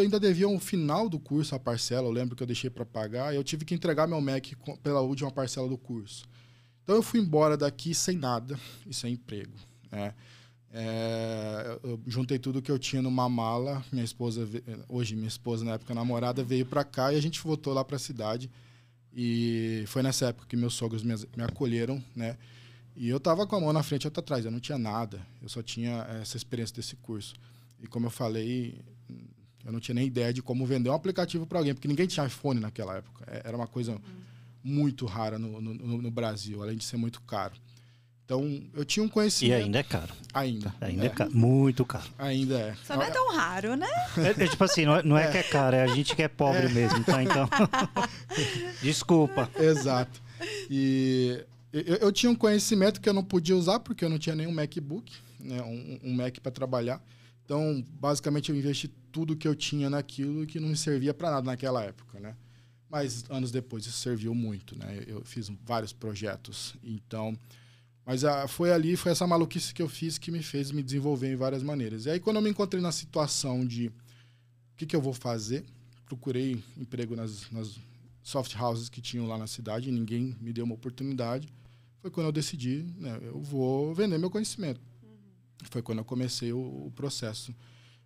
ainda devia um final do curso, a parcela. Eu lembro que eu deixei para pagar. E eu tive que entregar meu Mac pela última parcela do curso. Então eu fui embora daqui sem nada e sem emprego, né? Eu juntei tudo que eu tinha numa mala. Minha esposa, hoje minha esposa, na época namorada, veio para cá e a gente voltou lá para a cidade. E foi nessa época que meus sogros me acolheram, né? E eu tava com a mão na frente e outra atrás. Eu não tinha nada. Eu só tinha essa experiência desse curso. E como eu falei, eu não tinha nem ideia de como vender um aplicativo para alguém, porque ninguém tinha iPhone naquela época. Era uma coisa muito rara no Brasil, além de ser muito caro. Então, eu tinha um conhecimento... E ainda é caro. Ainda é caro. Muito caro. Ainda é. Só não é tão raro, né? Tipo assim, não é que é caro, é a gente que é pobre mesmo, tá? Então, desculpa. Exato. E eu tinha um conhecimento que eu não podia usar, porque eu não tinha nenhum MacBook, né? Um Mac para trabalhar. Então, basicamente, eu investi tudo que eu tinha naquilo que não me servia para nada naquela época, né? Mas, anos depois, isso serviu muito, né? Eu fiz vários projetos. Então... Mas foi essa maluquice que eu fiz que me fez me desenvolver em várias maneiras. E aí, quando eu me encontrei na situação de o que eu vou fazer, procurei emprego nas soft houses que tinham lá na cidade e ninguém me deu uma oportunidade. Foi quando eu decidi, né, eu vou vender meu conhecimento. Foi quando eu comecei o processo.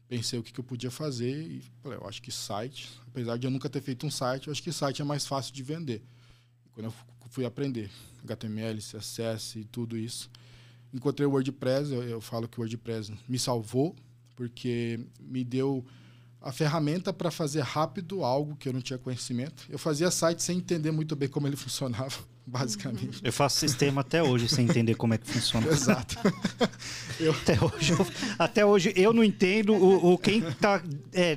Pensei o que eu podia fazer e falei, eu acho que site, apesar de eu nunca ter feito um site, eu acho que site é mais fácil de vender. E quando eu fui aprender HTML, CSS e tudo isso, encontrei o WordPress. Eu falo que o WordPress me salvou, porque me deu a ferramenta para fazer rápido algo que eu não tinha conhecimento. Eu fazia site sem entender muito bem como ele funcionava, basicamente. Eu faço sistema até hoje sem entender como é que funciona. Exato. Até hoje eu não entendo, quem está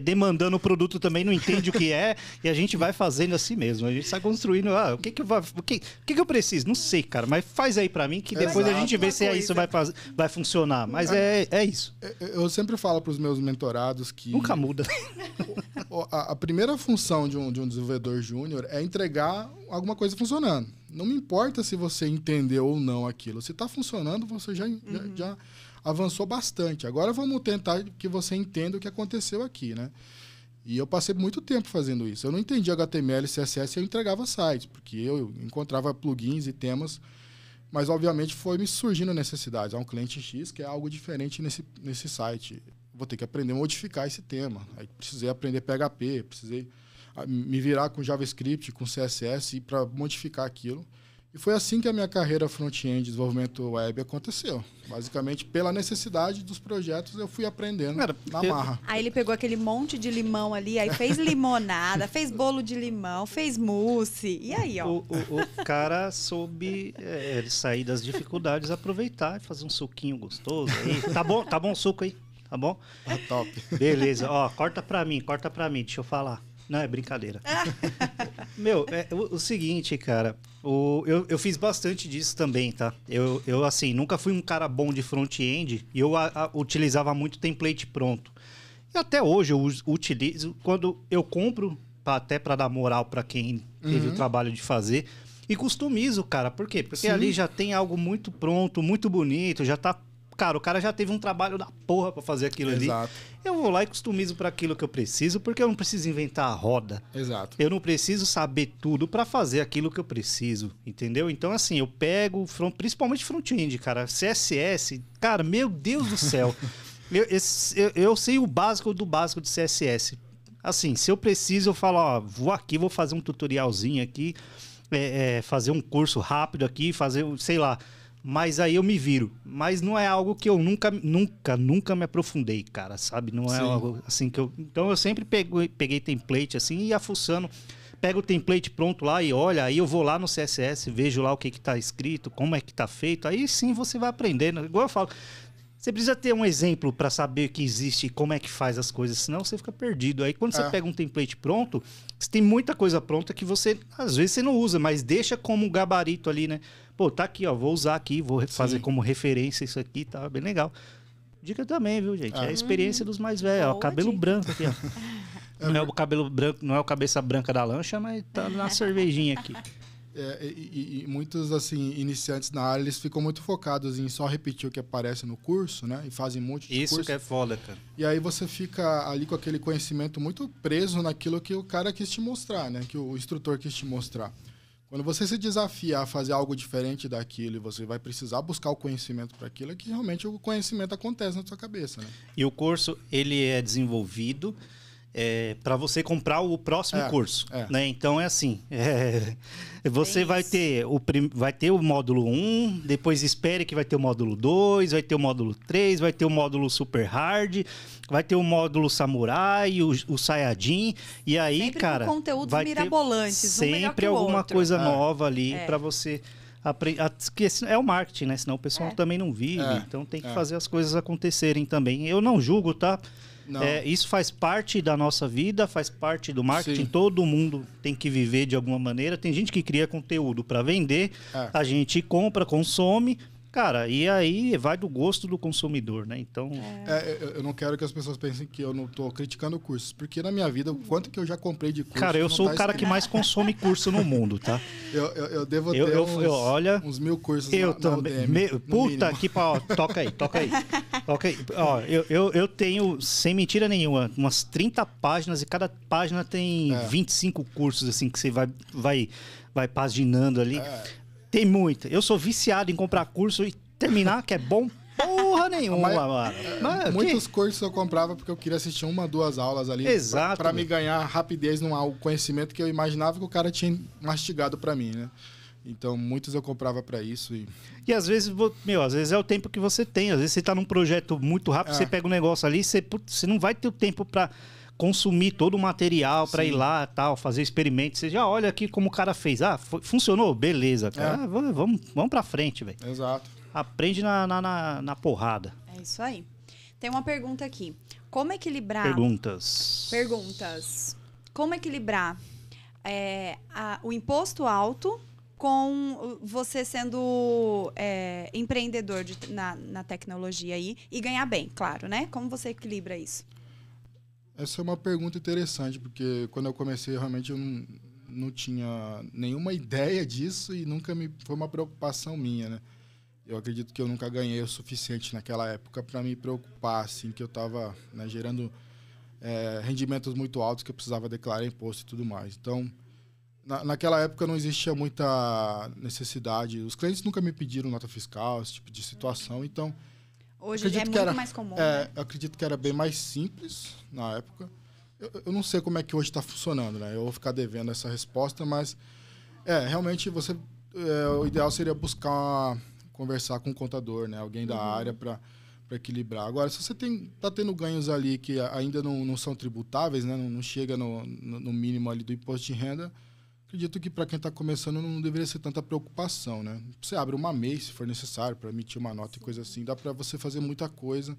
demandando o produto também não entende o que é, e a gente vai fazendo assim mesmo. A gente está construindo, o que eu preciso? Não sei, cara, mas faz aí para mim que depois a gente vê se isso vai funcionar. Mas é isso. Eu sempre falo para os meus mentorados que... Nunca muda. A primeira função de um desenvolvedor júnior é entregar alguma coisa funcionando. Não me importa se você entendeu ou não aquilo. Se está funcionando, você já avançou bastante. Agora vamos tentar que você entenda o que aconteceu aqui, né? E eu passei muito tempo fazendo isso. Eu não entendia HTML, CSS e eu entregava sites, porque eu encontrava plugins e temas, mas obviamente foi me surgindo necessidades. Há um cliente X que é algo diferente nesse site. Vou ter que aprender a modificar esse tema. Aí precisei aprender PHP, precisei me virar com JavaScript, com CSS para modificar aquilo. E foi assim que a minha carreira front-end, desenvolvimento web, aconteceu. Basicamente, pela necessidade dos projetos, eu fui aprendendo na marra. Aí ele pegou aquele monte de limão ali, aí fez limonada, fez bolo de limão, fez mousse. E aí, ó? O cara soube sair das dificuldades, aproveitar e fazer um suquinho gostoso. Aí. Tá bom o suco aí? Tá bom? Tá top. Beleza. Ó, corta pra mim, deixa eu falar. Não, é brincadeira. Meu, o seguinte, cara, eu fiz bastante disso também, tá? Eu assim, nunca fui um cara bom de front-end e eu utilizava muito template pronto. E até hoje eu utilizo, quando eu compro, até para dar moral para quem teve o trabalho de fazer, e customizo, cara. Por quê? Porque ali já tem algo muito pronto, muito bonito, já tá cara, o cara já teve um trabalho da porra pra fazer aquilo ali. Eu vou lá e customizo para aquilo que eu preciso, porque eu não preciso inventar a roda. Exato. Eu não preciso saber tudo para fazer aquilo que eu preciso, entendeu? Então, assim, eu pego, principalmente front-end, cara. CSS, cara, meu Deus do céu. eu sei o básico do básico de CSS. Assim, se eu preciso, eu falo, ó, vou fazer um tutorialzinho aqui, fazer um curso rápido aqui, fazer, sei lá... Mas aí eu me viro. Mas não é algo que eu nunca me aprofundei, cara, sabe? Não é algo assim que eu... Então eu sempre peguei template assim e ia fuçando. Pego o template pronto lá e olha, aí eu vou lá no CSS, vejo lá o que tá escrito, como é que tá feito. Aí sim você vai aprendendo. Igual eu falo, você precisa ter um exemplo para saber que existe, como é que faz as coisas, senão você fica perdido. Aí quando você pega um template pronto, você tem muita coisa pronta que você, às vezes você não usa, mas deixa como gabarito ali, né? Pô, tá aqui, ó, vou usar aqui, vou fazer como referência isso aqui, tá bem legal. Dica também, viu, gente? É a experiência dos mais velhos, ó, cabelo branco aqui, ó. Não é o cabelo branco, não é o cabeça branca da lancha, mas tá na cervejinha aqui. E muitos, assim, iniciantes na área, eles ficam muito focados em só repetir o que aparece no curso, né? E fazem um monte de curso. Isso que é foda, cara. E aí você fica ali com aquele conhecimento muito preso naquilo que o cara quis te mostrar, né? Que o instrutor quis te mostrar. Quando você se desafia a fazer algo diferente daquilo e você vai precisar buscar o conhecimento para aquilo, é que realmente o conhecimento acontece na sua cabeça, né? E o curso, ele é desenvolvido para você comprar o próximo curso, né? Então é assim, você vai ter o módulo 1, depois espere que vai ter o módulo 2, vai ter o módulo 3, vai ter o módulo super hard, vai ter o módulo samurai, o Saiyajin, e aí, sempre, cara, com conteúdos vai mirabolantes, sempre alguma coisa nova ali para você aprender. É o marketing, né? Senão o pessoal também não vive, então tem que fazer as coisas acontecerem também. Eu não julgo, tá? Isso faz parte da nossa vida, faz parte do marketing. Sim. Todo mundo tem que viver de alguma maneira. Tem gente que cria conteúdo para vender, a gente compra, consome. Cara, e aí vai do gosto do consumidor, né? Então... eu não quero que as pessoas pensem que eu não tô criticando cursos, porque na minha vida, o quanto que eu já comprei de curso... Cara, eu sou o cara que mais consome curso no mundo, tá? Eu devo ter olha, uns 1000 cursos eu também. Puta que pau, toca aí. Ó, eu tenho, sem mentira nenhuma, umas 30 páginas e cada página tem 25 cursos, assim, que você vai paginando ali. Tem muita. Eu sou viciado em comprar curso e terminar, que é bom porra nenhuma, mano. Muitos cursos eu comprava porque eu queria assistir 1, 2 aulas ali. Exato. Pra me ganhar rapidez num conhecimento que eu imaginava que o cara tinha mastigado pra mim, né? Então, muitos eu comprava pra isso. E às vezes, às vezes é o tempo que você tem. Às vezes você tá num projeto muito rápido, você pega um negócio ali, você não vai ter o tempo pra consumir todo o material para ir lá, tal, fazer experimentos. Você já olha aqui como o cara fez. Funcionou? Beleza, cara. Vamos para frente, velho. Exato. Aprende na porrada. É isso aí. Tem uma pergunta aqui. Como equilibrar... Perguntas. Como equilibrar o imposto alto com você sendo empreendedor na tecnologia aí e ganhar bem, claro, né? Como você equilibra isso? Essa é uma pergunta interessante, porque quando eu comecei, realmente eu não tinha nenhuma ideia disso e nunca foi uma preocupação minha, né? Eu acredito que eu nunca ganhei o suficiente naquela época para me preocupar, assim, que eu estava, né, gerando rendimentos muito altos que eu precisava declarar imposto e tudo mais. Então, naquela época não existia muita necessidade. Os clientes nunca me pediram nota fiscal, esse tipo de situação, então... Hoje é muito mais comum, né? Eu acredito que era bem mais simples na época. Eu não sei como é que hoje está funcionando, né? Eu vou ficar devendo essa resposta, mas realmente o ideal seria conversar com um contador, né? Alguém da área para equilibrar. Agora, se você está tendo ganhos ali que ainda não são tributáveis, né? Não chega no mínimo ali do imposto de renda, acredito que para quem está começando não deveria ser tanta preocupação, né? Você abre uma MEI, se for necessário, para emitir uma nota e coisa assim. Dá para você fazer muita coisa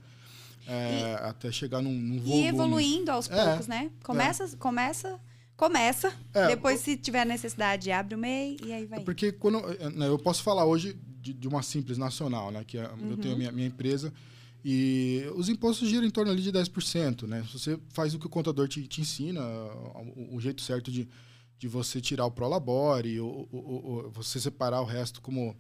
até chegar num volume. E evoluindo aos poucos, né? Começa. Depois, se tiver necessidade, abre o MEI e aí vai. Porque quando eu posso falar hoje de uma Simples Nacional, né? Que eu tenho a minha empresa e os impostos giram em torno ali de 10%, né? Se você faz o que o contador te ensina, o jeito certo de você tirar o prolabore, ou você separar o resto como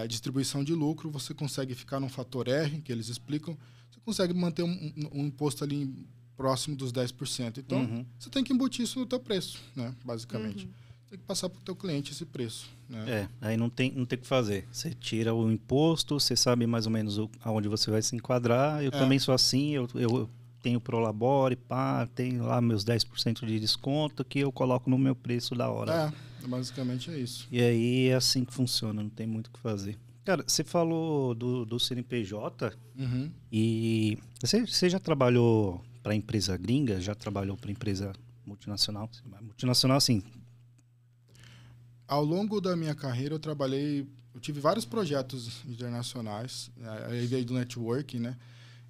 distribuição de lucro, você consegue ficar num fator R, que eles explicam, você consegue manter um imposto ali próximo dos 10%. Então, você tem que embutir isso no teu preço, né? Basicamente. Tem que passar para o teu cliente esse preço. Né? Aí não tem o que fazer. Você tira o imposto, você sabe mais ou menos aonde você vai se enquadrar. Eu também sou assim, eu tenho Prolabore, tenho lá meus 10% de desconto que eu coloco no meu preço da hora. Basicamente é isso. E aí é assim que funciona, não tem muito o que fazer. Cara, você falou do CNPJ e você já trabalhou para empresa gringa? Já trabalhou para empresa multinacional? Multinacional, assim... Ao longo da minha carreira, eu tive vários projetos internacionais, aí veio do networking, né?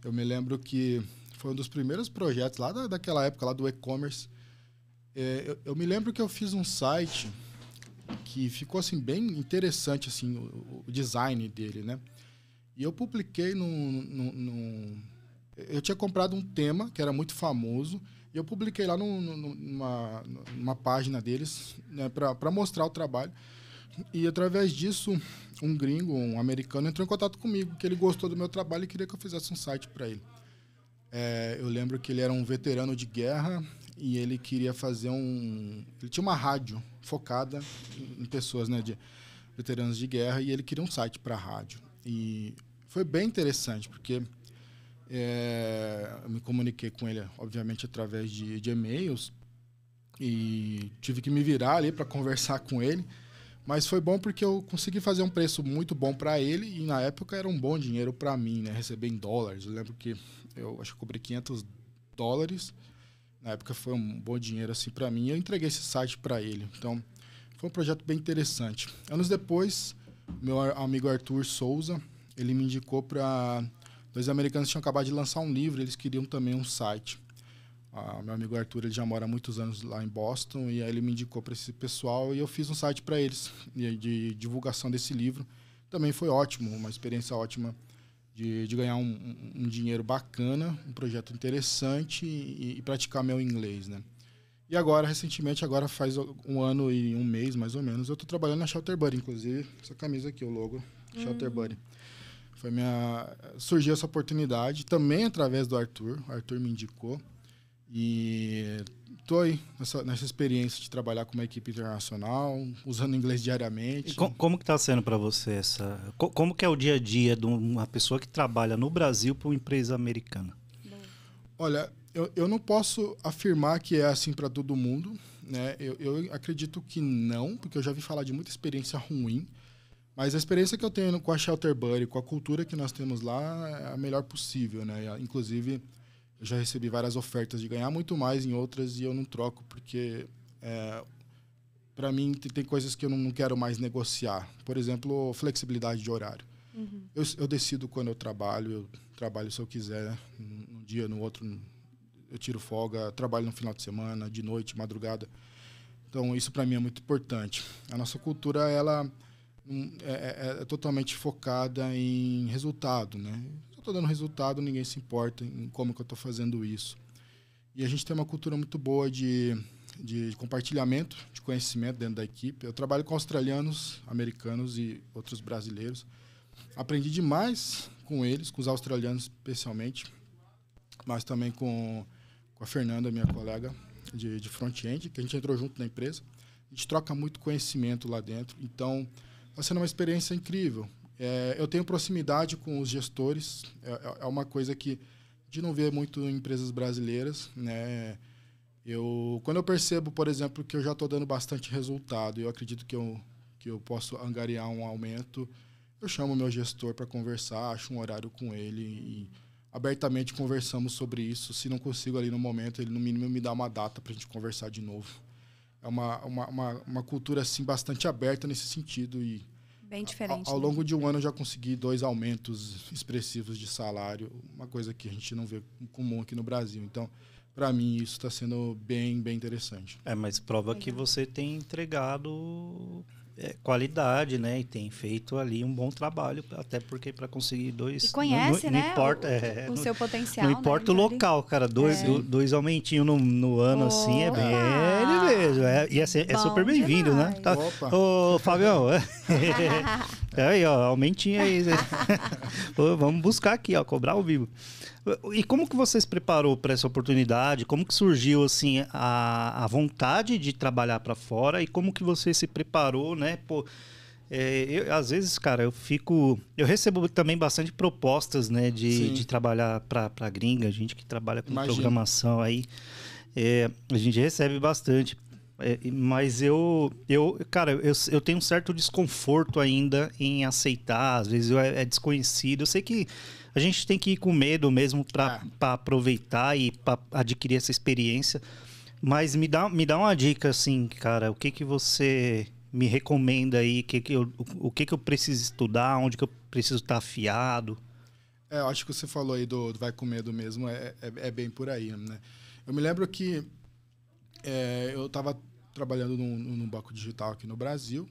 Eu me lembro que foi um dos primeiros projetos lá daquela época, lá do e-commerce. Eu me lembro que eu fiz um site que ficou assim, bem interessante assim, o design dele, né? E eu publiquei eu tinha comprado um tema que era muito famoso, e eu publiquei lá numa página deles, né, para mostrar o trabalho. E através disso, um americano, entrou em contato comigo, que ele gostou do meu trabalho e queria que eu fizesse um site para ele. Eu lembro que ele era um veterano de guerra e ele queria fazer ele tinha uma rádio focada em pessoas, né, de veteranos de guerra, e ele queria um site para rádio. E foi bem interessante, porque eu me comuniquei com ele, obviamente, através de e-mails, e tive que me virar ali para conversar com ele, mas foi bom porque eu consegui fazer um preço muito bom para ele, e na época era um bom dinheiro para mim, né, receber em dólares. Eu lembro que eu acho que cobrei $500, na época foi um bom dinheiro assim para mim, e eu entreguei esse site para ele. Então foi um projeto bem interessante. Anos depois, meu amigo Arthur Souza, ele me indicou para... Dois americanos tinham acabado de lançar um livro, eles queriam também um site. Meu amigo Arthur, ele já mora há muitos anos lá em Boston, e aí ele me indicou para esse pessoal, e eu fiz um site para eles, de divulgação desse livro. Também foi ótimo, uma experiência ótima de ganhar um dinheiro bacana, um projeto interessante e praticar meu inglês, né? E agora, recentemente, faz 1 ano e 1 mês, mais ou menos, eu estou trabalhando na Shelter Buddy, inclusive, essa camisa aqui, o logo, Shelter Buddy. Surgiu essa oportunidade, também através do Arthur. O Arthur me indicou. E estou aí nessa experiência de trabalhar com uma equipe internacional, usando inglês diariamente. E como que está sendo para você como que é o dia a dia de uma pessoa que trabalha no Brasil para uma empresa americana? Olha, eu não posso afirmar que é assim para todo mundo, né? Eu acredito que não, porque eu já vi falar de muita experiência ruim. Mas a experiência que eu tenho com a Shelter Buddy, com a cultura que nós temos lá, é a melhor possível, né? Inclusive, eu já recebi várias ofertas de ganhar muito mais em outras e eu não troco, porque para mim tem coisas que eu não quero mais negociar. Por exemplo, flexibilidade de horário. Eu decido quando eu trabalho se eu quiser, num dia, no outro eu tiro folga, trabalho no final de semana, de noite, madrugada. Então, isso para mim é muito importante. A nossa cultura, ela... é totalmente focada em resultado, né? Se eu estou dando resultado, ninguém se importa em como que eu estou fazendo isso. E a gente tem uma cultura muito boa de compartilhamento de conhecimento dentro da equipe. Eu trabalho com australianos, americanos e outros brasileiros. Aprendi demais com eles, com os australianos especialmente, mas também com a Fernanda, minha colega de front-end, que a gente entrou junto na empresa. A gente troca muito conhecimento lá dentro, então está sendo uma experiência incrível. Eu tenho proximidade com os gestores, é uma coisa que a gente não vê muito em empresas brasileiras, né? Quando eu percebo, por exemplo, que eu já estou dando bastante resultado e eu acredito que eu posso angariar um aumento, eu chamo o meu gestor para conversar, acho um horário com ele e abertamente conversamos sobre isso. Se não consigo ali no momento, ele no mínimo me dá uma data para a gente conversar de novo. É uma cultura assim, bastante aberta nesse sentido. E bem diferente. Ao longo de 1 ano eu já consegui 2 aumentos expressivos de salário, uma coisa que a gente não vê comum aqui no Brasil. Então, para mim, isso está sendo bem, bem interessante. Mas prova que você tem entregado qualidade, né? E tem feito ali um bom trabalho, até porque para conseguir 2... E conhece, não né? Importa, o seu potencial. Não importa, né, o local, cara. 2 aumentinhos no ano, assim, é bem É super bem-vindo, né? Tá. Ô, Fabião. Aí, ó, aumentinho aí. Vamos buscar aqui, ó, cobrar ao vivo. E como que você se preparou para essa oportunidade? Como que surgiu, assim, a vontade de trabalhar para fora? E como que você se preparou, né? Pô, às vezes, cara, eu recebo também bastante propostas, né, de trabalhar para gringa, gente que trabalha com programação aí. A gente recebe bastante. Mas cara, eu tenho um certo desconforto ainda em aceitar. Às vezes é desconhecido. Eu sei que a gente tem que ir com medo mesmo para aproveitar e para adquirir essa experiência. Mas me dá uma dica, assim, cara. O que você me recomenda aí? O que eu preciso estudar? Onde que eu preciso estar afiado? Eu acho que você falou aí do vai com medo mesmo. É bem por aí, né? Eu me lembro que eu estava trabalhando num banco digital aqui no Brasil.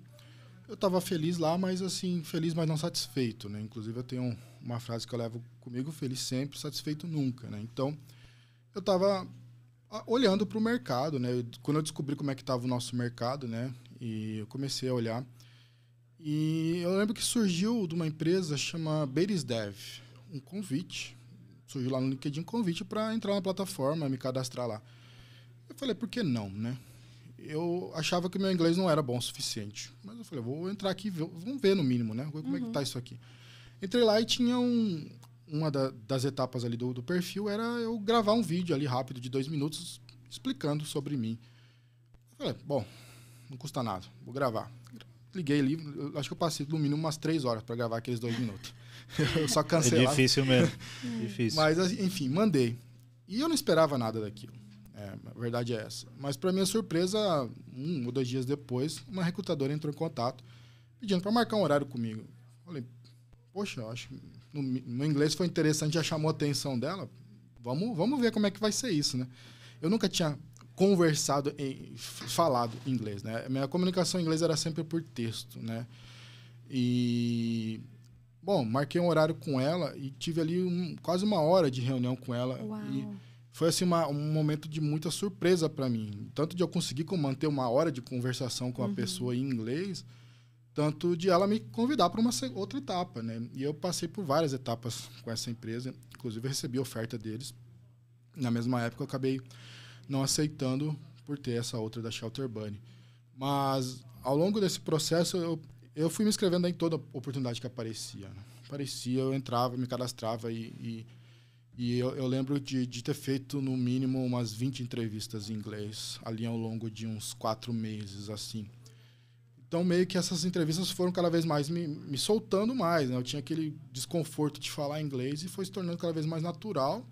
Eu estava feliz lá, mas assim, feliz, mas não satisfeito, né? Inclusive, eu tenho uma frase que eu levo comigo: feliz sempre, satisfeito nunca, né? Então, eu estava olhando para o mercado, né? Quando eu descobri como é que estava o nosso mercado, né? E eu comecei a olhar. E eu lembro que surgiu de uma empresa chama Berisdev, um convite. Surgiu lá no LinkedIn um convite para entrar na plataforma, me cadastrar lá. Eu falei, por que não, né? Eu achava que meu inglês não era bom o suficiente. Mas eu falei, vou entrar aqui, vamos ver no mínimo, né? Como é que tá isso aqui. Entrei lá e tinha uma das etapas ali do perfil era eu gravar um vídeo ali rápido de 2 minutos explicando sobre mim. Eu falei, bom, não custa nada, vou gravar. Liguei ali, acho que eu passei no mínimo umas 3 horas para gravar aqueles 2 minutos. Eu só cancelava. É difícil mesmo. Difícil. Mas, enfim, mandei. E eu não esperava nada daquilo. A verdade é essa. Mas, para minha surpresa, 1 ou 2 dias depois, uma recrutadora entrou em contato pedindo para marcar um horário comigo. Falei, poxa, eu acho que no meu inglês foi interessante, já chamou a atenção dela. Vamos ver como é que vai ser isso, né? Eu nunca tinha conversado, falado inglês, né? Minha comunicação em inglês era sempre por texto, né? E... Bom, marquei um horário com ela e tive ali quase 1 hora de reunião com ela. Uau. E foi assim, um momento de muita surpresa para mim. Tanto de eu conseguir manter 1 hora de conversação com a pessoa em inglês, tanto de ela me convidar para uma outra etapa, né? E eu passei por várias etapas com essa empresa. Inclusive, eu recebi oferta deles. Na mesma época, eu acabei não aceitando por ter essa outra da Shelter Bunny. Mas, ao longo desse processo, eu fui me inscrevendo em toda oportunidade que aparecia, né? Eu entrava, me cadastrava e eu lembro de ter feito, no mínimo, umas 20 entrevistas em inglês, ali ao longo de uns 4 meses, assim. Então, meio que essas entrevistas foram cada vez mais me soltando mais, né? Eu tinha aquele desconforto de falar inglês e foi se tornando cada vez mais natural.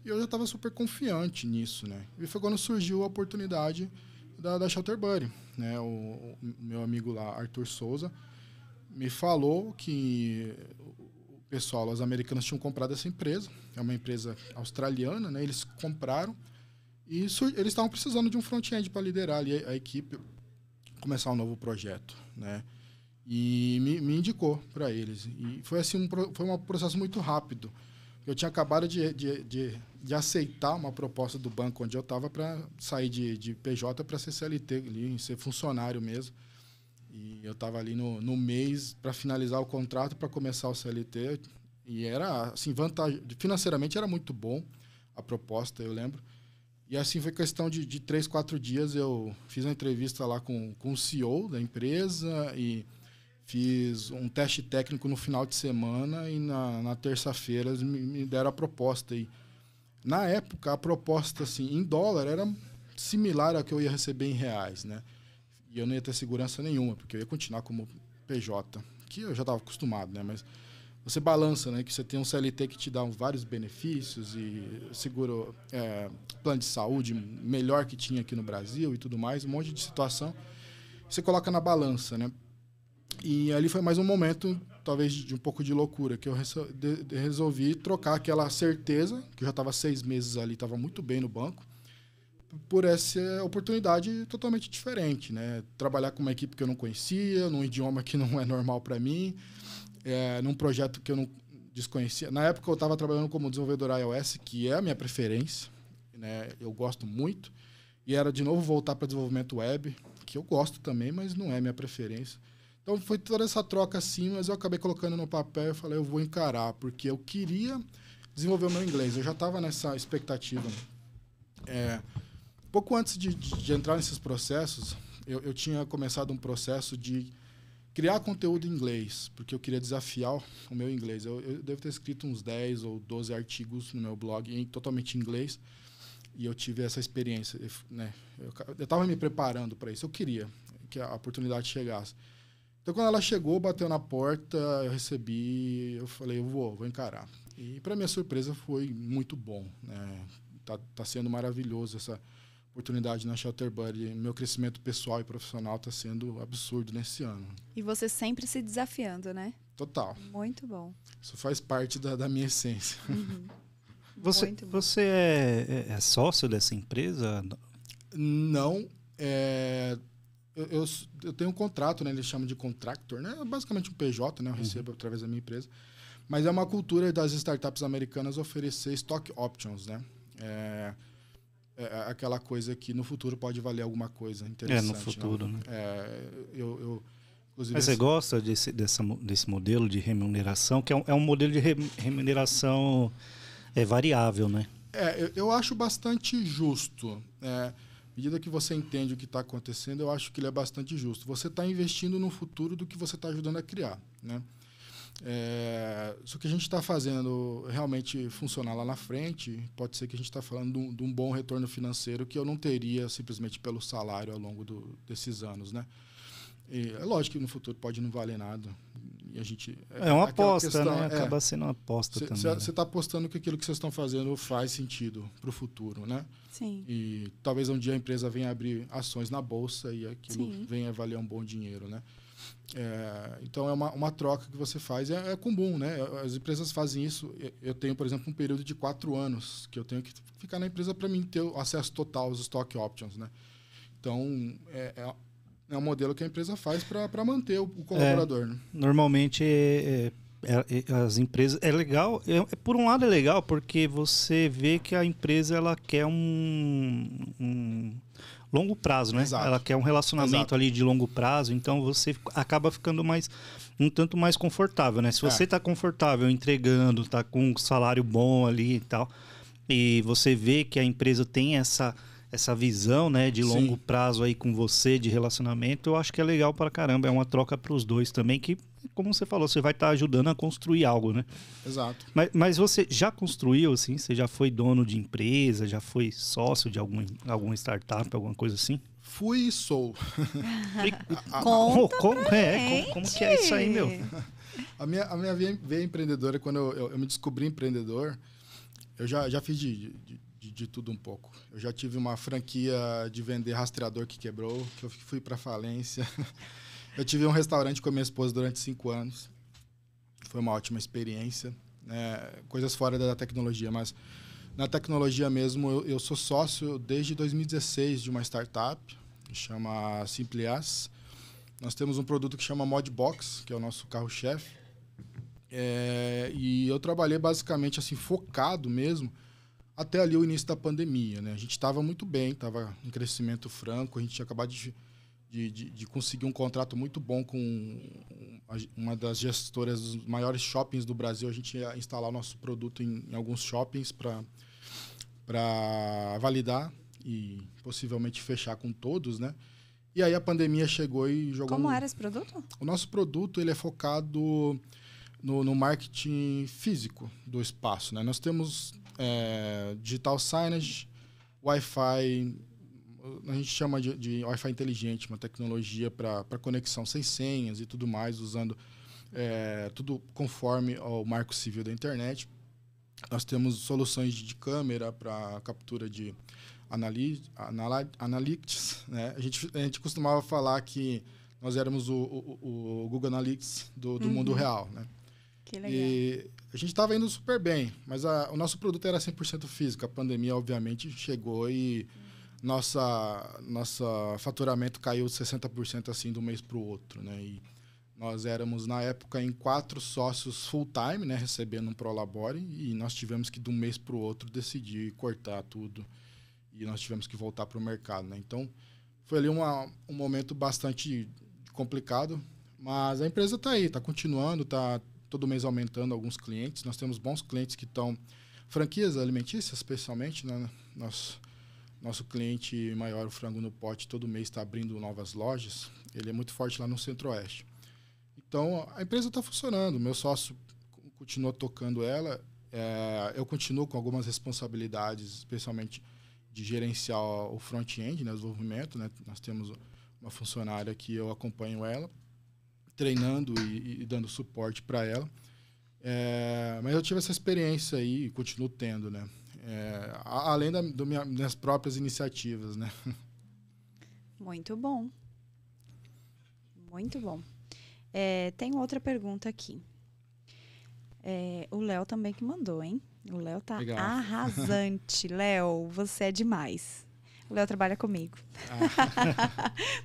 E eu já estava super confiante nisso, né? E foi quando surgiu a oportunidade da Shelter Bunny, né? O meu amigo lá, Arthur Souza, me falou que o pessoal, os americanos, tinham comprado essa empresa. É uma empresa australiana, né? Eles compraram e eles estavam precisando de um front-end para liderar ali a equipe, começar um novo projeto, né? E me indicou para eles. E foi assim, foi um processo muito rápido. Eu tinha acabado de aceitar uma proposta do banco onde eu estava para sair de PJ para ser CLT, ali, ser funcionário mesmo. E eu estava ali no mês para finalizar o contrato, para começar o CLT. E era, assim, financeiramente era muito bom a proposta, eu lembro. E assim foi questão de 3, 4 dias. Eu fiz uma entrevista lá com o CEO da empresa e fiz um teste técnico no final de semana e na terça-feira eles me deram a proposta. E, na época, a proposta assim, em dólar era similar à que eu ia receber em reais, né? E eu não ia ter segurança nenhuma, porque eu ia continuar como PJ, que eu já estava acostumado, né? Mas você balança, né? Que você tem um CLT que te dá vários benefícios e seguro, plano de saúde melhor que tinha aqui no Brasil e tudo mais, um monte de situação. Você coloca na balança, né? E ali foi mais um momento, talvez, de um pouco de loucura, que eu resolvi trocar aquela certeza, que eu já estava 6 meses ali, estava muito bem no banco, por essa oportunidade totalmente diferente, né? Trabalhar com uma equipe que eu não conhecia, num idioma que não é normal para mim, num projeto que eu não desconhecia. Na época, eu estava trabalhando como desenvolvedor iOS, que é a minha preferência, né? Eu gosto muito. E era, de novo, voltar para desenvolvimento web, que eu gosto também, mas não é minha preferência. Então, foi toda essa troca assim, mas eu acabei colocando no papel e falei, eu vou encarar, porque eu queria desenvolver o meu inglês. Eu já estava nessa expectativa. Pouco antes de entrar nesses processos, eu tinha começado um processo de criar conteúdo em inglês, porque eu queria desafiar o meu inglês. Eu devo ter escrito uns 10 ou 12 artigos no meu blog totalmente em inglês, e eu tive essa experiência, né? Eu estava me preparando para isso, eu queria que a oportunidade chegasse. Então, quando ela chegou, bateu na porta, eu recebi, eu falei, eu vou encarar. E, para minha surpresa, foi muito bom, né? Tá sendo maravilhoso essa oportunidade na Shelterbuddy. Meu crescimento pessoal e profissional está sendo absurdo nesse ano. E você sempre se desafiando, né? Total. Muito bom. Isso faz parte da minha essência. Uhum. Você é sócio dessa empresa? Não. Eu tenho um contrato, né? Eles chamam de contractor, né? Basicamente um PJ, né? Eu recebo através da minha empresa. Mas é uma cultura das startups americanas oferecer stock options, né? É aquela coisa que no futuro pode valer alguma coisa interessante. No futuro, né? Inclusive, mas você gosta desse modelo de remuneração, que é um modelo de remuneração variável, né? Eu acho bastante justo. À medida que você entende o que está acontecendo, eu acho que ele é bastante justo. Você está investindo no futuro do que você está ajudando a criar, né? Se o que a gente está fazendo realmente funcionar lá na frente, pode ser que a gente está falando de um bom retorno financeiro que eu não teria simplesmente pelo salário ao longo desses anos, né? E é lógico que no futuro pode não valer nada. E a gente, é uma aposta, questão, né? Acaba sendo uma aposta também. Você está apostando que aquilo que vocês estão fazendo faz sentido para o futuro, né? Sim. E talvez um dia a empresa venha abrir ações na bolsa e aquilo venha valer um bom dinheiro, né? Então é uma troca que você faz, é comum, né? As empresas fazem isso. Eu tenho, por exemplo, um período de 4 anos que eu tenho que ficar na empresa para mim ter o acesso total aos stock options, né? Então é um modelo que a empresa faz para manter o colaborador, né? Normalmente as empresas é legal, por um lado é legal porque você vê que a empresa ela quer um longo prazo, né? Exato. Ela quer um relacionamento ali de longo prazo, então você acaba ficando um tanto mais confortável, né? Se você está confortável entregando, está com um salário bom ali e tal, e você vê que a empresa tem essa visão, né, de longo prazo aí com você, de relacionamento, eu acho que é legal pra caramba. É uma troca pros dois também, que, como você falou, você vai estar ajudando a construir algo, né? Exato. Mas você já construiu, assim? Você já foi dono de empresa? Já foi sócio de alguma startup, alguma coisa assim? Fui e sou. Conta como que é isso aí, meu? A minha veia empreendedora, quando eu me descobri empreendedor, eu já fiz de tudo um pouco. Eu já tive uma franquia de vender rastreador que quebrou, que eu fui para falência. Eu tive um restaurante com a minha esposa durante 5 anos. Foi uma ótima experiência. Coisas fora da tecnologia, mas na tecnologia mesmo, eu sou sócio desde 2016 de uma startup, que chama Simplias. Nós temos um produto que chama Modbox, que é o nosso carro-chefe. E eu trabalhei basicamente assim, focado mesmo, até ali o início da pandemia, né? A gente estava muito bem, estava em crescimento franco, a gente tinha acabado de conseguir um contrato muito bom com uma das gestoras dos maiores shoppings do Brasil. A gente ia instalar o nosso produto em alguns shoppings para validar e possivelmente fechar com todos, né? E aí a pandemia chegou e jogou... Como era esse produto? O nosso produto ele é focado no marketing físico do espaço, né? Nós temos... digital signage, Wi-Fi, a gente chama de Wi-Fi inteligente, uma tecnologia para conexão sem senhas e tudo mais, usando tudo conforme ao marco civil da internet. Nós temos soluções de câmera para captura de analytics, né? A gente costumava falar que nós éramos o Google Analytics do mundo real, né? Que legal. E a gente estava indo super bem, mas o nosso produto era 100% físico. A pandemia, obviamente, chegou e nosso faturamento caiu 60% assim, de um mês para o outro, né? E nós éramos, na época, em 4 sócios full-time, né? Recebendo um Prolabore, e nós tivemos que, de um mês para o outro, decidir cortar tudo. e nós tivemos que voltar para o mercado, né? Então, foi ali um momento bastante complicado, mas a empresa está aí, está continuando, está todo mês aumentando alguns clientes. Nós temos bons clientes que estão... Franquias alimentícias, especialmente, né? Nosso cliente maior, o Frango no Pote, todo mês está abrindo novas lojas. Ele é muito forte lá no Centro-Oeste. Então, a empresa está funcionando. Meu sócio continua tocando ela. Eu continuo com algumas responsabilidades, especialmente de gerenciar o front-end, né, o desenvolvimento. Né? Nós temos uma funcionária que eu acompanho ela, treinando e dando suporte para ela. Mas eu tive essa experiência aí e continuo tendo, né? Além das minhas próprias iniciativas, né? Muito bom. Muito bom. Tem outra pergunta aqui. O Léo também que mandou, hein? O Léo tá Legal. Arrasante. Léo, você é demais. O Léo trabalha comigo.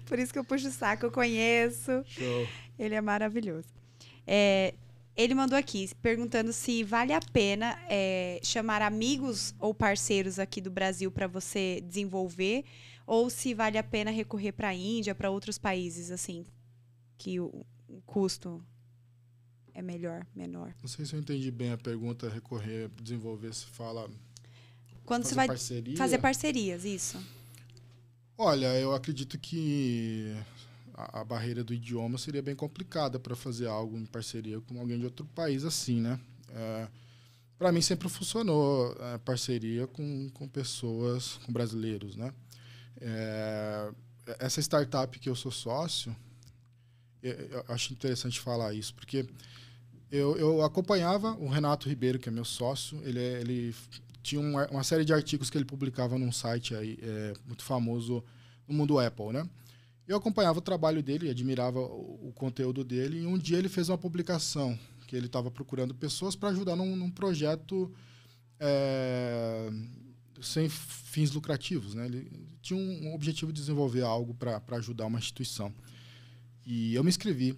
Por isso que eu puxo o saco, eu conheço. Show. Ele é maravilhoso. Ele mandou aqui, perguntando se vale a pena chamar amigos ou parceiros aqui do Brasil para você desenvolver, ou se vale a pena recorrer para a Índia, para outros países, assim, que o custo é menor. Não sei se eu entendi bem a pergunta, recorrer, desenvolver, se fala... Quando você vai fazer parcerias, isso. Olha, eu acredito que a barreira do idioma seria bem complicada para fazer algo em parceria com alguém de outro país assim, né? Para mim sempre funcionou parceria com pessoas, com brasileiros, né? Essa startup que eu sou sócio, eu acho interessante falar isso, porque eu acompanhava o Renato Ribeiro, que é meu sócio, ele tinha uma série de artigos que ele publicava num site aí, muito famoso no mundo Apple, né? Eu acompanhava o trabalho dele, admirava o conteúdo dele, e um dia ele fez uma publicação que ele estava procurando pessoas para ajudar num projeto sem fins lucrativos, né? Ele tinha um objetivo de desenvolver algo para ajudar uma instituição. E eu me inscrevi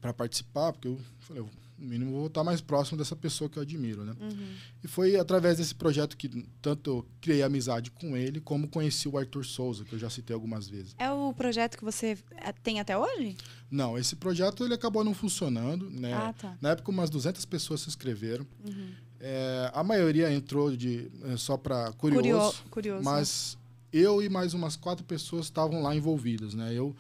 para participar, porque eu falei, no mínimo, vou estar mais próximo dessa pessoa que eu admiro, né? Uhum. E foi através desse projeto que tanto eu criei amizade com ele, como conheci o Arthur Souza, que eu já citei algumas vezes. É o projeto que você tem até hoje? Não, esse projeto ele acabou não funcionando, né? Tá. Na época, umas 200 pessoas se inscreveram. Uhum. A maioria entrou só para curioso, mas eu e mais umas 4 pessoas estavam lá envolvidas, né? Eu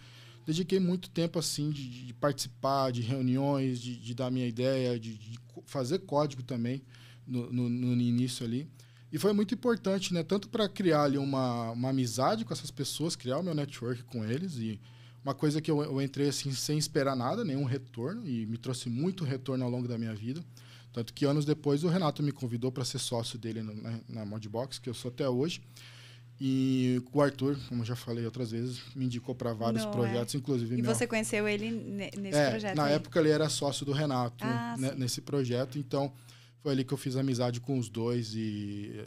dediquei muito tempo assim de participar de reuniões, de dar minha ideia, de fazer código também no início ali. E foi muito importante, né? Tanto para criar ali uma amizade com essas pessoas, criar o meu network com eles. E uma coisa que eu entrei assim sem esperar nada, nenhum retorno, e me trouxe muito retorno ao longo da minha vida. Tanto que anos depois o Renato me convidou para ser sócio dele na Modbox, que eu sou até hoje. E o Arthur, como eu já falei outras vezes, me indicou para vários projetos, inclusive... E você conheceu ele nesse projeto? Na época ele era sócio do Renato nesse projeto, então foi ali que eu fiz amizade com os dois e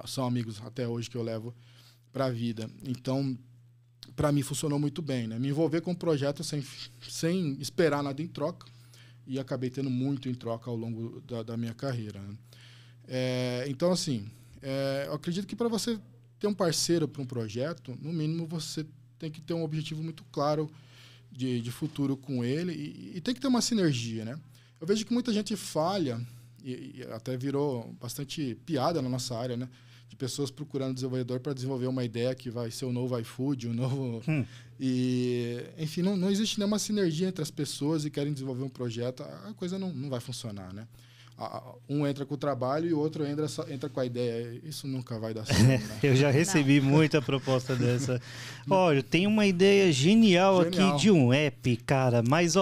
são amigos até hoje que eu levo para a vida. Então, para mim funcionou muito bem, né? Me envolver com o projeto sem esperar nada em troca, e acabei tendo muito em troca ao longo da minha carreira, né? Então, assim, eu acredito que para você ter um parceiro para um projeto, no mínimo você tem que ter um objetivo muito claro de futuro com ele e tem que ter uma sinergia, né? Eu vejo que muita gente falha, e até virou bastante piada na nossa área, né? De pessoas procurando desenvolvedor para desenvolver uma ideia que vai ser o novo iFood, o novo... E, enfim, não existe nenhuma sinergia entre as pessoas e querem desenvolver um projeto, a coisa não vai funcionar, né? Um entra com o trabalho e o outro entra com a ideia. Isso nunca vai dar certo, né? Eu já recebi muita proposta dessa. Olha, eu tenho uma ideia genial aqui de um app, cara. Mas,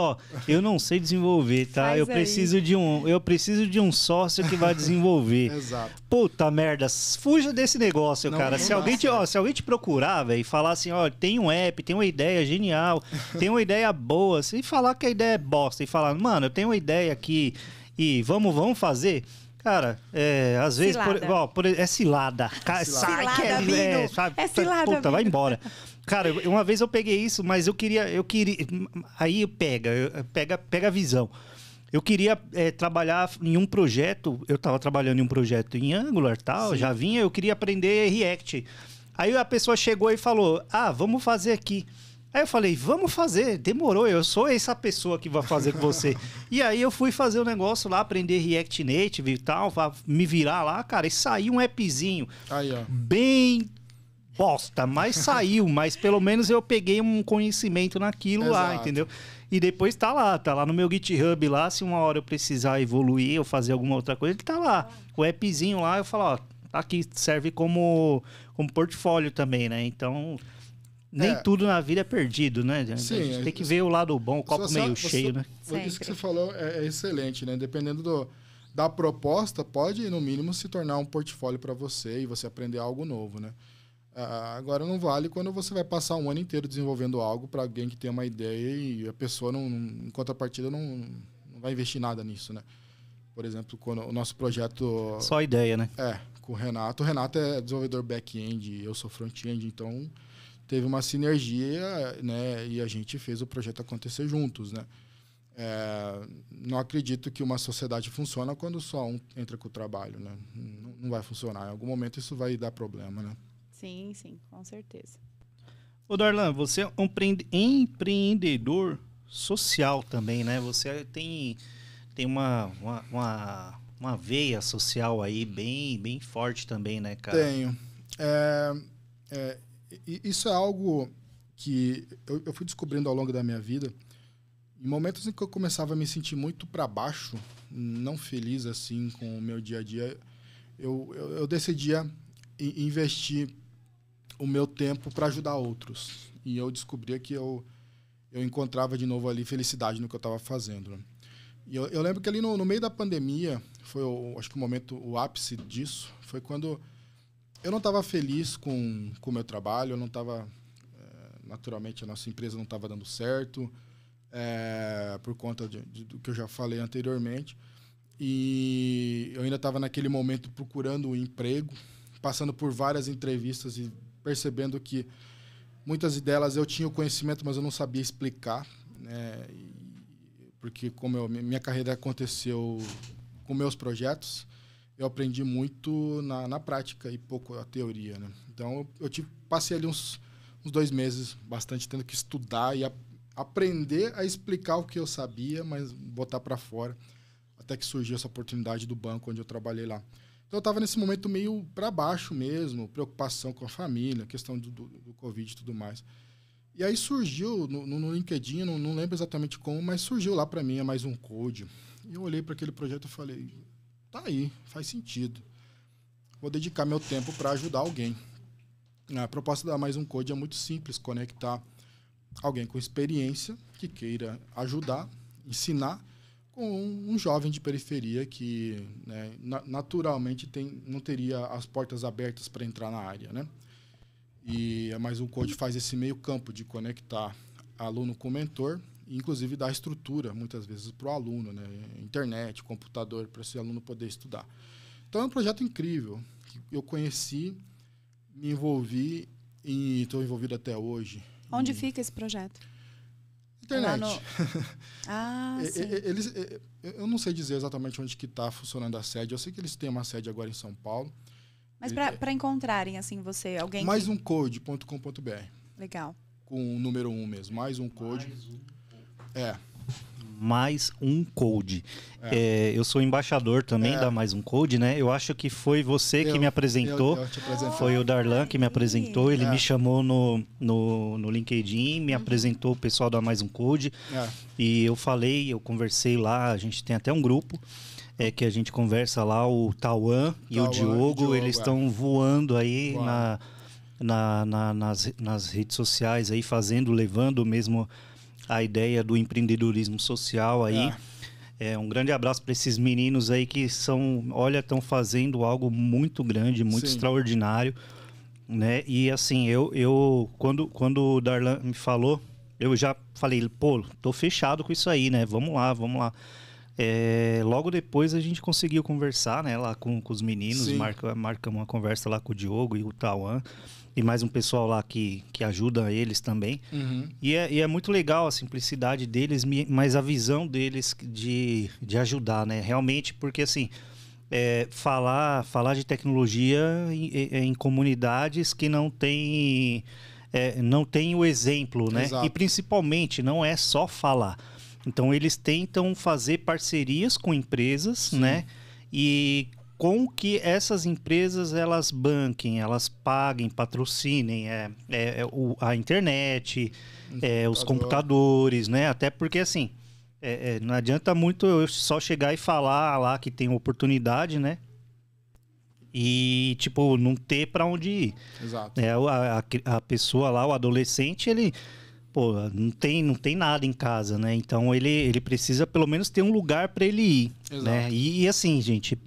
eu não sei desenvolver, tá? Eu preciso de um sócio que vai desenvolver. Exato. Puta merda, fuja desse negócio, cara. Se alguém te procurar, velho, e falar assim, tem um app, tem uma ideia genial, tem uma ideia boa, e falar que a ideia é bosta, e falar, mano, eu tenho uma ideia aqui, e vamos fazer? Cara, às vezes... é cilada. Sai, sabe? É cilada, puta, vai embora. Cara, uma vez eu peguei isso, mas eu queria... Aí pega a visão. Eu queria trabalhar em um projeto... Eu estava trabalhando em um projeto em Angular, tal, Javinha. Eu queria aprender React. Aí a pessoa chegou e falou, vamos fazer aqui. Aí eu falei, vamos fazer, demorou, eu sou essa pessoa que vai fazer com você. E aí eu fui fazer o negócio lá, aprender React Native e tal, me virar lá, cara, e saiu um appzinho Aí, ó. bem bosta, mas saiu, mas pelo menos eu peguei um conhecimento naquilo lá, entendeu? E depois tá lá no meu GitHub lá, se uma hora eu precisar evoluir ou fazer alguma outra coisa, ele tá lá. O appzinho lá, eu falo, ó, tá aqui, serve como portfólio também, né? Então... Nem tudo na vida é perdido, né? Sim, a gente tem que ver o lado bom, o copo meio cheio, né? Isso que você falou é excelente, né? Dependendo da proposta, pode, no mínimo, se tornar um portfólio para você e você aprender algo novo, né? Agora, não vale quando você vai passar um ano inteiro desenvolvendo algo para alguém que tem uma ideia e a pessoa, em contrapartida, não vai investir nada nisso, né? Por exemplo, quando o nosso projeto... Só ideia, né? Com o Renato. O Renato é desenvolvedor back-end, eu sou front-end, então... Teve uma sinergia, né? E a gente fez o projeto acontecer juntos, né? Não acredito que uma sociedade funciona quando só um entra com o trabalho, né? Não vai funcionar. Em algum momento isso vai dar problema, né? Sim, com certeza. Ô, Darlan, você é um empreendedor social também, né? Você tem uma veia social aí bem forte também, né, cara? Tenho. Isso é algo que eu fui descobrindo ao longo da minha vida. Em momentos em que eu começava a me sentir muito para baixo, não feliz assim com o meu dia a dia, eu decidia investir o meu tempo para ajudar outros. E eu descobria que eu encontrava de novo ali felicidade no que eu estava fazendo, né? E eu lembro que ali no meio da pandemia, foi acho que o ápice disso, foi quando... Eu não estava feliz com o meu trabalho, eu não estava... naturalmente, a nossa empresa não estava dando certo, por conta do que eu já falei anteriormente. E eu ainda estava naquele momento procurando um emprego, passando por várias entrevistas e percebendo que muitas delas eu tinha o conhecimento, mas eu não sabia explicar, né? Porque como minha carreira aconteceu com meus projetos, eu aprendi muito na prática e pouco a teoria, né? Então, eu passei ali uns 2 meses bastante tendo que estudar e aprender a explicar o que eu sabia, mas botar para fora, até que surgiu essa oportunidade do banco onde eu trabalhei lá. Então, eu estava nesse momento meio para baixo mesmo, preocupação com a família, questão do Covid e tudo mais. E aí surgiu no LinkedIn, não lembro exatamente como, mas surgiu lá para mim Mais Um Code. E eu olhei para aquele projeto e falei... Tá aí, faz sentido. Vou dedicar meu tempo para ajudar alguém. A proposta da Mais Um Code é muito simples, conectar alguém com experiência que queira ajudar, ensinar, com um jovem de periferia que, né, naturalmente não teria as portas abertas para entrar na área, né? E a Mais Um Code faz esse meio campo de conectar aluno com mentor, inclusive dar estrutura, muitas vezes, para o aluno, né? Internet, computador, para esse aluno poder estudar. Então, é um projeto incrível. Eu conheci, me envolvi e estou envolvido até hoje. Onde fica esse projeto? Internet. Sim. Eu não sei dizer exatamente onde que está funcionando a sede. Eu sei que eles têm uma sede agora em São Paulo. Mas para encontrarem, assim, você, alguém... MaisUmCode.com.br. Legal. Com o número 1 mesmo. Mais Um Code. Mais Um Code. Eu sou embaixador também da Mais Um Code, né? Eu acho que foi você que me apresentou. Eu te apresentei. Foi o Darlan que me apresentou. Ele me chamou no LinkedIn, me apresentou o pessoal da Mais Um Code. E eu conversei lá, a gente tem até um grupo que a gente conversa lá, o Tauan e o Diogo, eles estão voando aí nas redes sociais, aí levando mesmo a ideia do empreendedorismo social aí. Um grande abraço para esses meninos aí que estão fazendo algo muito grande, muito extraordinário, né? E assim, quando o Darlan me falou, eu já falei, pô, tô fechado com isso aí, né? Vamos lá. Logo depois a gente conseguiu conversar, né, lá com os meninos, marcamos uma conversa lá com o Diogo e o Tauan, e mais um pessoal lá que ajuda eles também. E é muito legal a simplicidade deles, mas a visão deles de ajudar, né? Realmente, porque assim, falar de tecnologia em comunidades que não tem o exemplo, né? Exato. E principalmente não é só falar. Então eles tentam fazer parcerias com empresas, né? E com que essas empresas elas banquem, elas paguem, patrocinem a internet, os computadores, né? Até porque assim, não adianta muito eu só chegar e falar lá que tem oportunidade, né? E, tipo, não ter para onde ir. Exato. A pessoa lá, o adolescente, ele, pô, não tem nada em casa, né? Então, ele precisa pelo menos ter um lugar para ele ir, né? E assim, gente,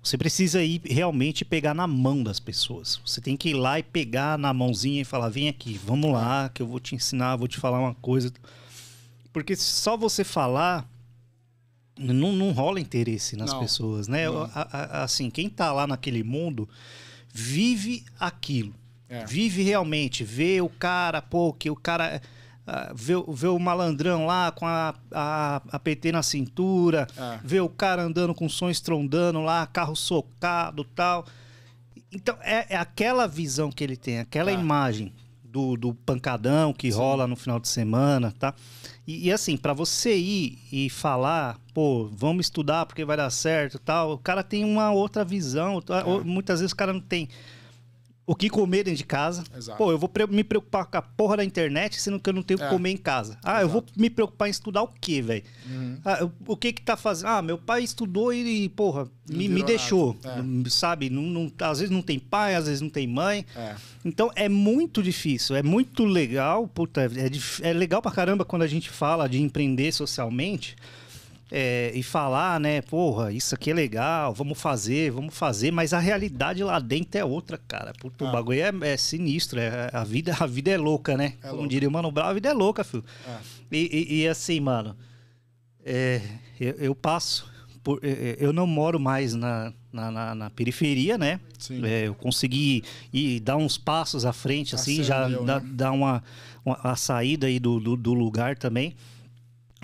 você precisa ir realmente pegar na mão das pessoas. Você tem que ir lá e pegar na mãozinha e falar, vem aqui, vamos lá, que eu vou te ensinar, vou te falar uma coisa. Porque só você falar, não rola interesse nas pessoas, né? Assim, quem tá lá naquele mundo vive aquilo. Vive realmente, vê o cara, que o cara... Vê o malandrão lá com a PT na cintura, vê o cara andando com som estrondando lá, carro socado e tal. Então, é aquela visão que ele tem, aquela imagem do pancadão que rola no final de semana, tá? E assim, para você ir e falar, pô, vamos estudar porque vai dar certo e tal, o cara tem uma outra visão. Muitas vezes o cara não tem o que comer dentro de casa. Exato. Pô, eu vou me preocupar com a porra da internet, sendo que eu não tenho o que comer em casa. Eu vou me preocupar em estudar o quê, velho? O que tá fazendo? Meu pai estudou e porra, me deixou. Sabe? Às vezes não tem pai, às vezes não tem mãe. Então, é muito difícil. É muito legal. Puta, é legal pra caramba quando a gente fala de empreender socialmente. E falar, né, porra, isso aqui é legal, vamos fazer, mas a realidade lá dentro é outra, cara. Puta, o bagulho é sinistro, a vida é louca, né? Como diria o Mano Brown, a vida é louca, filho. E assim, mano, eu passo, eu não moro mais na periferia, né? Eu consegui ir dar uns passos à frente, assim, dar uma saída aí do lugar também.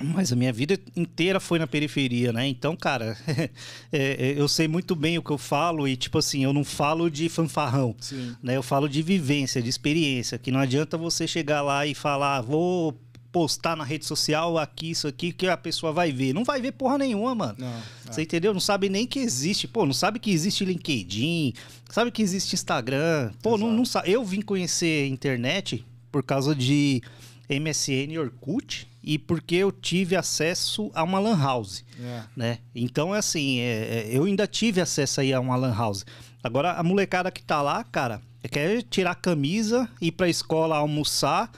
Mas a minha vida inteira foi na periferia, né? Então, cara, eu sei muito bem o que eu falo e, tipo assim, eu não falo de fanfarrão, né? Eu falo de vivência, de experiência, que não adianta você chegar lá e falar, vou postar na rede social aqui, isso aqui, que a pessoa vai ver. Não vai ver porra nenhuma, mano. Você entendeu? Não sabe nem que existe. Pô, não sabe que existe LinkedIn, sabe que existe Instagram. Pô, não sabe. Eu vim conhecer a internet por causa de MSN e Orkut, e porque eu tive acesso a uma lan house, né? Então, assim, eu ainda tive acesso aí a uma lan house. Agora, a molecada que tá lá, cara, quer tirar a camisa, ir pra escola almoçar,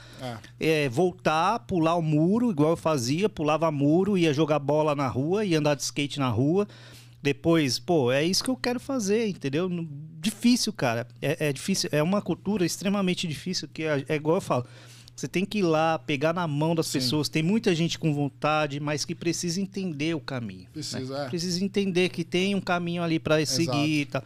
voltar, pular o muro, igual eu fazia, pulava muro, ia jogar bola na rua, ia andar de skate na rua. Depois, pô, é isso que eu quero fazer, entendeu? Difícil, cara. É difícil, é uma cultura extremamente difícil, que é igual eu falo. Você tem que ir lá, pegar na mão das pessoas. Tem muita gente com vontade, mas que precisa entender o caminho. Precisa entender que tem um caminho ali para seguir e tal.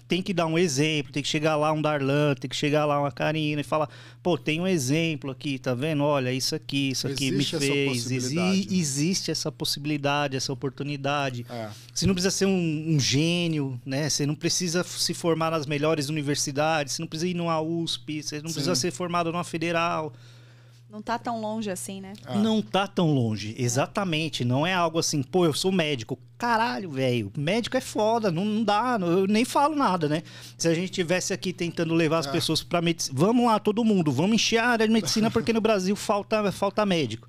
Tem que dar um exemplo, tem que chegar lá um Darlan, tem que chegar lá uma Karina e falar, pô, tem um exemplo aqui, tá vendo? Olha, isso aqui me fez. Existe essa possibilidade, essa oportunidade. Você não precisa ser um gênio, né? Você não precisa se formar nas melhores universidades, você não precisa ir numa USP, você não precisa ser formado numa federal. Não tá tão longe assim, né? Não tá tão longe, exatamente. Não é algo assim, pô, eu sou médico. Caralho, velho, médico é foda, não dá, eu nem falo nada, né? Se a gente tivesse aqui tentando levar as pessoas pra medicina, vamos lá, todo mundo, vamos encher a área de medicina porque no Brasil falta médico.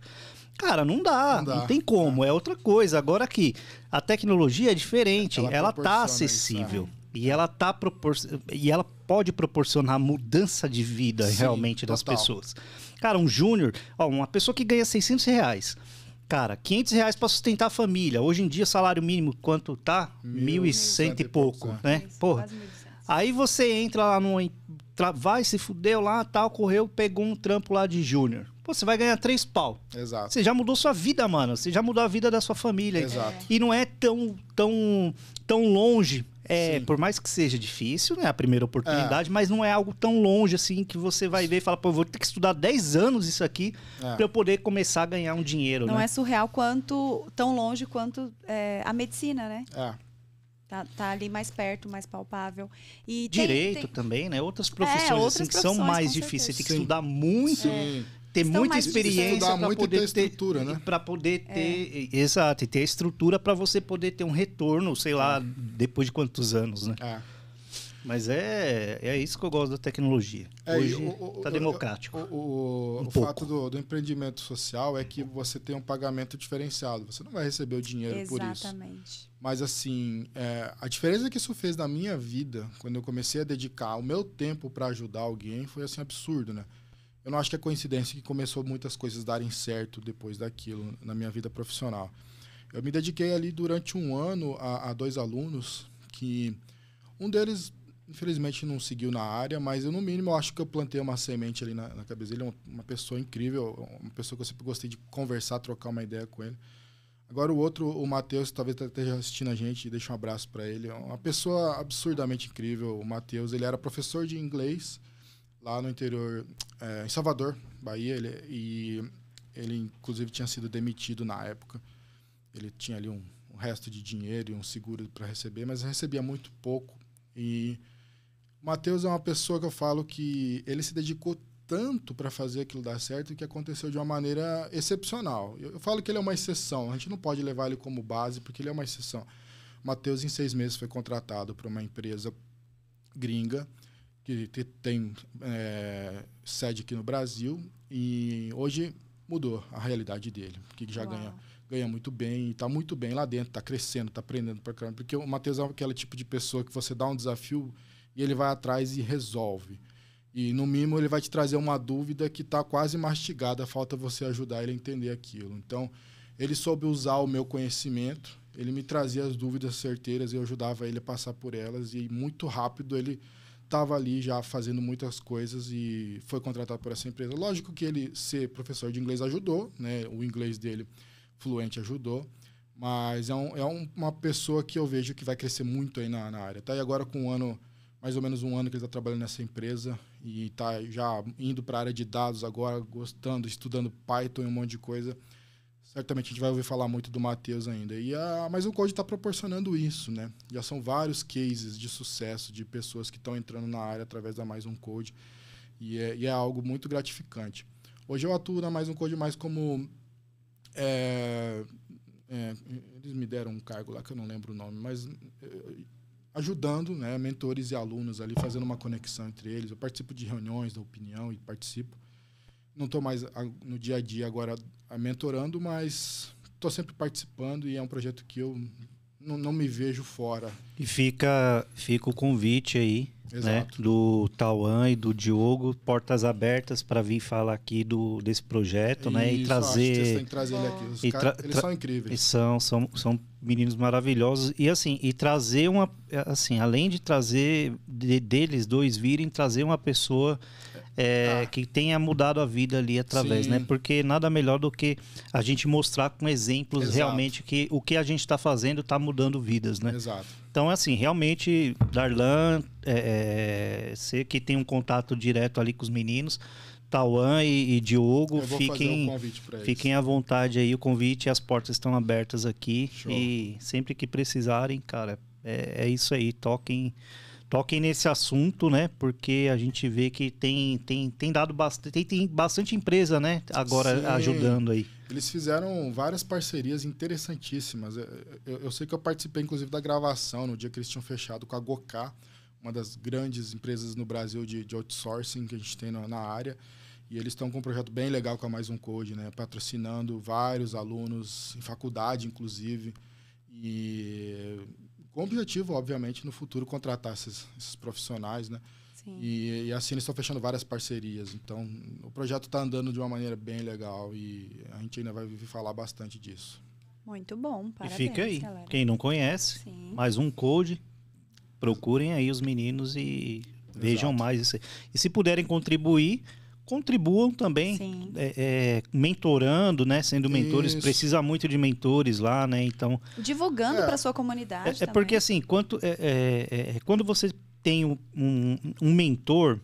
Cara, não dá, não tem como, é outra coisa. Agora aqui, a tecnologia é diferente, ela tá acessível. E ela pode proporcionar mudança de vida realmente das pessoas. Cara, um júnior, uma pessoa que ganha R$600, cara, R$500 para sustentar a família. Hoje em dia, salário mínimo, quanto tá? 1.100 e pouco, né? Porra. Aí você entra lá vai, se fudeu lá, tal, correu, pegou um trampo lá de júnior. Pô, você vai ganhar 3 pau. Exato. Você já mudou sua vida, mano. Você já mudou a vida da sua família. Exato. E não é tão longe. Por mais que seja difícil, né? A primeira oportunidade, mas não é algo tão longe assim que você vai ver e fala, pô, eu vou ter que estudar 10 anos isso aqui pra eu poder começar a ganhar um dinheiro, não né? é surreal tão longe quanto a medicina, né? Tá ali mais perto, mais palpável. E Direito também, né? Outras profissões outras assim, que são mais difíceis. Você tem que estudar muito, ter muita experiência para poder ter estrutura, né? Para poder ter, exato, e ter a estrutura para você poder ter um retorno, sei lá, depois de quantos anos, né? Mas é isso que eu gosto da tecnologia. Hoje está democrático. O fato do empreendimento social é que você tem um pagamento diferenciado. Você não vai receber o dinheiro por isso. Exatamente. Mas, assim, a diferença que isso fez na minha vida, quando eu comecei a dedicar o meu tempo para ajudar alguém, foi, assim, absurdo, né? Eu não acho que é coincidência que começou muitas coisas darem certo depois daquilo na minha vida profissional. Eu me dediquei ali durante um ano a 2 alunos que um deles infelizmente não seguiu na área, mas eu, no mínimo, eu acho que eu plantei uma semente ali na cabeça dele. Uma pessoa incrível, uma pessoa que eu sempre gostei de conversar, trocar uma ideia com ele. Agora o outro, o Matheus, talvez esteja assistindo a gente, deixa um abraço para ele. É uma pessoa absurdamente incrível. O Matheus, ele era professor de inglês lá no interior, em Salvador, Bahia. Ele, inclusive, tinha sido demitido na época. Ele tinha ali um resto de dinheiro e um seguro para receber, mas recebia muito pouco. E o Matheus é uma pessoa que eu falo que ele se dedicou tanto para fazer aquilo dar certo que aconteceu de uma maneira excepcional. Eu falo que ele é uma exceção, a gente não pode levar ele como base porque ele é uma exceção. O Matheus, em 6 meses, foi contratado por uma empresa gringa que tem sede aqui no Brasil e hoje mudou a realidade dele, porque já ganha muito bem, está muito bem lá dentro, está crescendo, está aprendendo pra caramba. Porque o Matheus é aquele tipo de pessoa que você dá um desafio e ele vai atrás e resolve. E, no mínimo, ele vai te trazer uma dúvida que está quase mastigada, falta você ajudar ele a entender aquilo. Então, ele soube usar o meu conhecimento, ele me trazia as dúvidas certeiras e eu ajudava ele a passar por elas. E, muito rápido, ele estava ali já fazendo muitas coisas e foi contratado por essa empresa. Lógico que ele ser professor de inglês ajudou, né? O inglês dele fluente ajudou, mas uma pessoa que eu vejo que vai crescer muito aí na área. Tá aí agora com mais ou menos um ano que ele está trabalhando nessa empresa e está já indo para a área de dados agora, gostando, estudando Python e um monte de coisa. Certamente a gente vai ouvir falar muito do Matheus ainda. Mas o Code está proporcionando isso, né? Já são vários cases de sucesso de pessoas que estão entrando na área através da Mais Um Code e é algo muito gratificante. Hoje eu atuo na Mais Um Code mais como... eles me deram um cargo lá que eu não lembro o nome, mas ajudando, né, mentores e alunos ali, fazendo uma conexão entre eles. Eu participo de reuniões da opinião e participo. Não estou mais no dia a dia agora mentorando, mas estou sempre participando e é um projeto que eu não me vejo fora. E fica o convite aí, né, do Tauan e do Diogo, portas abertas para vir falar aqui desse projeto, né, e trazer... Acho que tem que trazer ele aqui. Eles são incríveis. São meninos maravilhosos e assim, e trazer além de trazer deles dois virem trazer uma pessoa que tenha mudado a vida ali através, né? Porque nada melhor do que a gente mostrar com exemplos realmente que o que a gente está fazendo está mudando vidas, né? Exato. Então, assim, realmente, Darlan, você que tem um contato direto ali com os meninos, Tauan e Diogo, fiquem à vontade aí, o convite e as portas estão abertas aqui. Show. E sempre que precisarem, cara, é isso aí, toquem nesse assunto, né? Porque a gente vê que tem dado bastante, tem bastante empresa, né? Agora ajudando aí. Eles fizeram várias parcerias interessantíssimas. Eu sei que eu participei, inclusive, da gravação no dia que eles tinham fechado com a Goká, uma das grandes empresas no Brasil de outsourcing que a gente tem na área. E eles estão com um projeto bem legal com a Mais Um Code, né? Patrocinando vários alunos, em faculdade, inclusive. E com o objetivo, obviamente, no futuro, contratar esses profissionais, né? Sim. E assim eles estão fechando várias parcerias. Então, o projeto está andando de uma maneira bem legal e a gente ainda vai falar bastante disso. Muito bom, parabéns, e fica aí, galera. Quem não conhece, Mais Um Code, procurem aí os meninos e vejam mais isso aí. E se puderem contribuam também, mentorando, né? Sendo mentores, precisa muito de mentores lá, né? Então, divulgando para sua comunidade. Porque assim, quando você tem um mentor,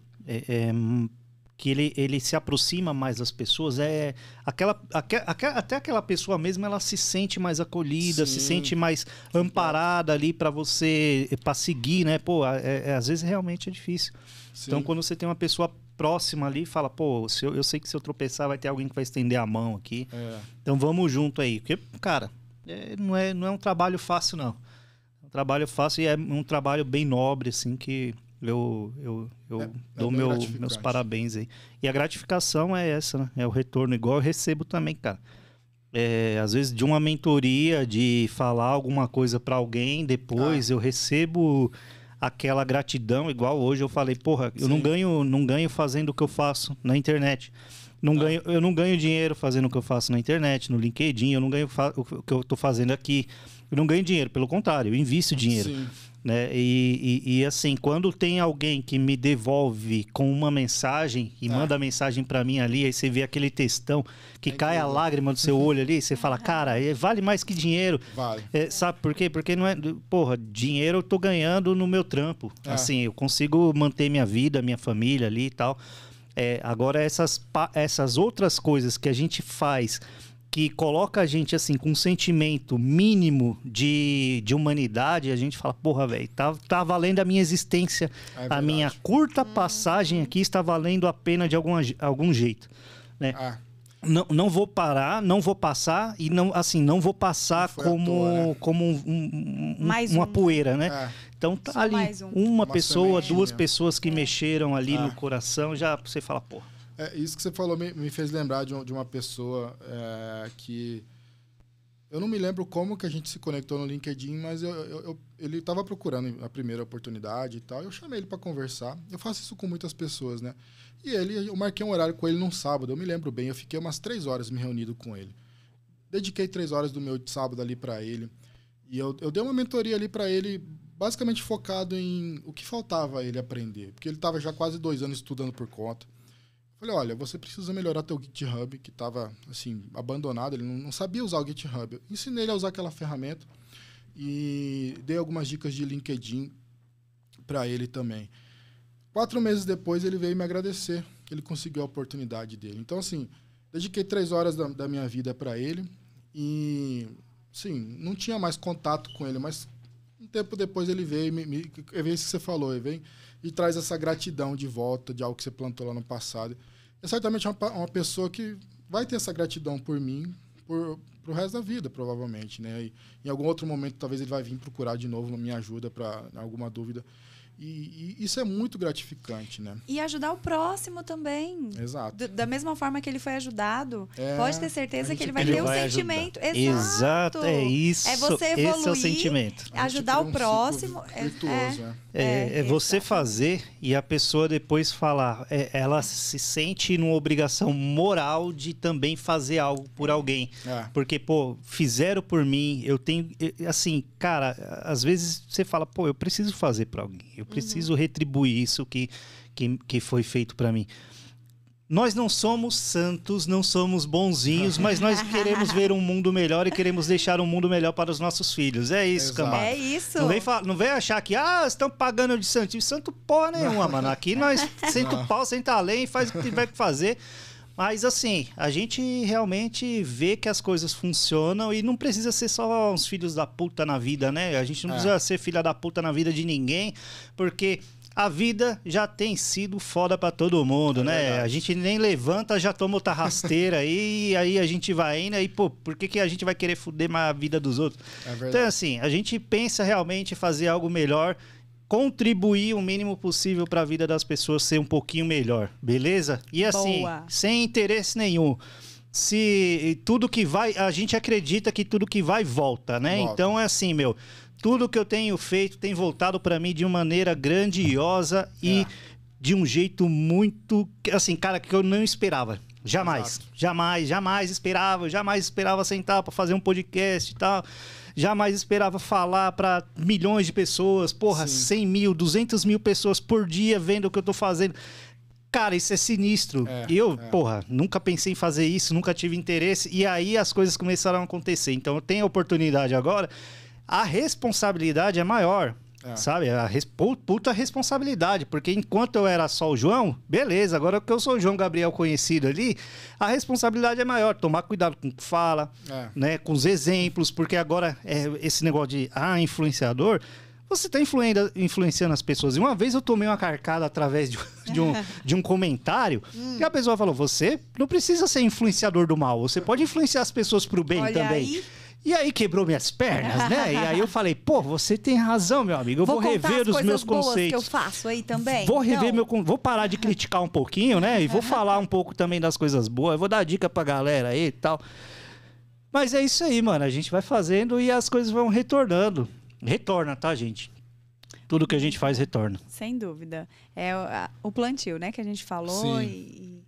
que ele se aproxima mais das pessoas, até aquela pessoa mesmo, ela se sente mais acolhida, se sente mais amparada ali para seguir, né? Pô, às vezes realmente é difícil. Sim. Então, quando você tem uma pessoa próxima ali, fala, pô, eu sei que se eu tropeçar vai ter alguém que vai estender a mão aqui. Então, vamos junto aí. Porque, cara, não é um trabalho fácil, não. É um trabalho fácil e é um trabalho bem nobre, assim, que... Eu dou meus parabéns aí. E a gratificação é essa, né? É o retorno, igual eu recebo também, cara. Às vezes de uma mentoria, de falar alguma coisa para alguém, depois eu recebo aquela gratidão, igual hoje eu falei, porra, eu não ganho fazendo o que eu faço na internet. Eu não ganho dinheiro fazendo o que eu faço na internet, no LinkedIn, eu não ganho o que eu tô fazendo aqui. Eu não ganho dinheiro, pelo contrário, eu invisto dinheiro. Sim. Né? E assim, quando tem alguém que me devolve com uma mensagem e manda a mensagem para mim ali, aí você vê aquele textão que cai a lágrima do seu olho ali, você fala, cara, vale mais que dinheiro. Vale. Sabe por quê? Porque não é... Porra, dinheiro eu tô ganhando no meu trampo. Assim, eu consigo manter minha vida, minha família ali e tal. Agora, essas outras coisas que a gente faz... que coloca a gente, assim, com um sentimento mínimo de humanidade, a gente fala, porra, velho, tá valendo a minha existência, a minha curta passagem aqui está valendo a pena de algum jeito, né? Não vou parar, não vou passar e não vou passar como uma poeira, né? Então tá ali uma pessoa, duas pessoas que mexeram ali no coração, já você fala, porra. Isso que você falou me fez lembrar de uma pessoa que... Eu não me lembro como que a gente se conectou no LinkedIn, mas ele estava procurando a primeira oportunidade e tal. Eu chamei ele para conversar. Eu faço isso com muitas pessoas, né? E eu marquei um horário com ele num sábado. Eu me lembro bem. Eu fiquei umas 3 horas me reunido com ele. Dediquei 3 horas do meu sábado ali para ele. E eu dei uma mentoria ali para ele, basicamente focado em o que faltava a ele aprender. Porque ele estava já quase 2 anos estudando por conta. Falei, olha, você precisa melhorar teu GitHub, que estava, assim, abandonado, ele não sabia usar o GitHub. Eu ensinei ele a usar aquela ferramenta e dei algumas dicas de LinkedIn para ele também. 4 meses depois, ele veio me agradecer, que ele conseguiu a oportunidade dele. Então, assim, dediquei 3 horas da minha vida para ele e, sim, não tinha mais contato com ele, mas um tempo depois ele veio, é isso que você falou, ele vem e traz essa gratidão de volta de algo que você plantou lá no passado. É certamente uma pessoa que vai ter essa gratidão por mim pro resto da vida, provavelmente, né? E em algum outro momento, talvez ele vai vir procurar de novo minha ajuda para alguma dúvida. E isso é muito gratificante, né? E ajudar o próximo também. Exato. Da mesma forma que ele foi ajudado, pode ter certeza que ele vai ter um sentimento. Exato, é isso. É você evoluir, esse é o sentimento. Ajudar o próximo. Virtuoso, você fazer e a pessoa depois falar. Ela se sente numa obrigação moral de também fazer algo por alguém. Porque, pô, fizeram por mim, eu tenho... Assim, cara, às vezes você fala, pô, eu preciso fazer por alguém. Eu preciso retribuir isso que foi feito para mim. Nós não somos santos, não somos bonzinhos, mas nós queremos ver um mundo melhor e queremos deixar um mundo melhor para os nossos filhos. É isso, camarada. É isso. Não vem achar que, estão pagando de santinho. Santo porra nenhuma, mano. Aqui nós senta o pau, senta a lenha e faz o que tiver que fazer. Mas assim, a gente realmente vê que as coisas funcionam e não precisa ser só uns filhos da puta na vida, né? A gente não precisa ser filha da puta na vida de ninguém, porque a vida já tem sido foda pra todo mundo, né? Verdade. A gente nem levanta, já toma outra rasteira aí, e aí a gente vai indo, aí, pô, por que a gente vai querer foder mais a vida dos outros? Então, assim, a gente pensa realmente em fazer algo melhor, contribuir o mínimo possível para a vida das pessoas ser um pouquinho melhor, beleza? E assim, sem interesse nenhum. Se tudo que vai, a gente acredita que tudo que vai volta, né? Então é assim, tudo que eu tenho feito tem voltado para mim de uma maneira grandiosa e de um jeito muito, assim, cara, que eu não esperava. Jamais esperava sentar para fazer um podcast e tal. Jamais esperava falar para milhões de pessoas, porra, 100 mil, 200 mil pessoas por dia vendo o que eu tô fazendo. Cara, isso é sinistro. Porra, nunca pensei em fazer isso, nunca tive interesse. E aí as coisas começaram a acontecer. Então eu tenho a oportunidade agora. A responsabilidade é maior. Sabe? Puta responsabilidade. Porque enquanto eu era só o João, beleza. Agora que eu sou o João Gabriel conhecido ali, a responsabilidade é maior. Tomar cuidado com o que fala, né? Com os exemplos. Porque agora, esse negócio de influenciador... Você está influenciando as pessoas. E uma vez eu tomei uma carcada através de um comentário e a pessoa falou, você não precisa ser influenciador do mal. Você pode influenciar as pessoas para o bem também. Aí. E aí quebrou minhas pernas, né? E aí eu falei, pô, você tem razão, meu amigo. Eu vou rever os meus conceitos. Que eu faço aí também. Vou rever vou parar de criticar um pouquinho, né? E vou falar um pouco também das coisas boas. Eu vou dar dica pra galera aí e tal. Mas é isso aí, mano. A gente vai fazendo e as coisas vão retornando. Retorna, tá, gente? Tudo que a gente faz retorna. Sem dúvida. É o plantio, né, que a gente falou e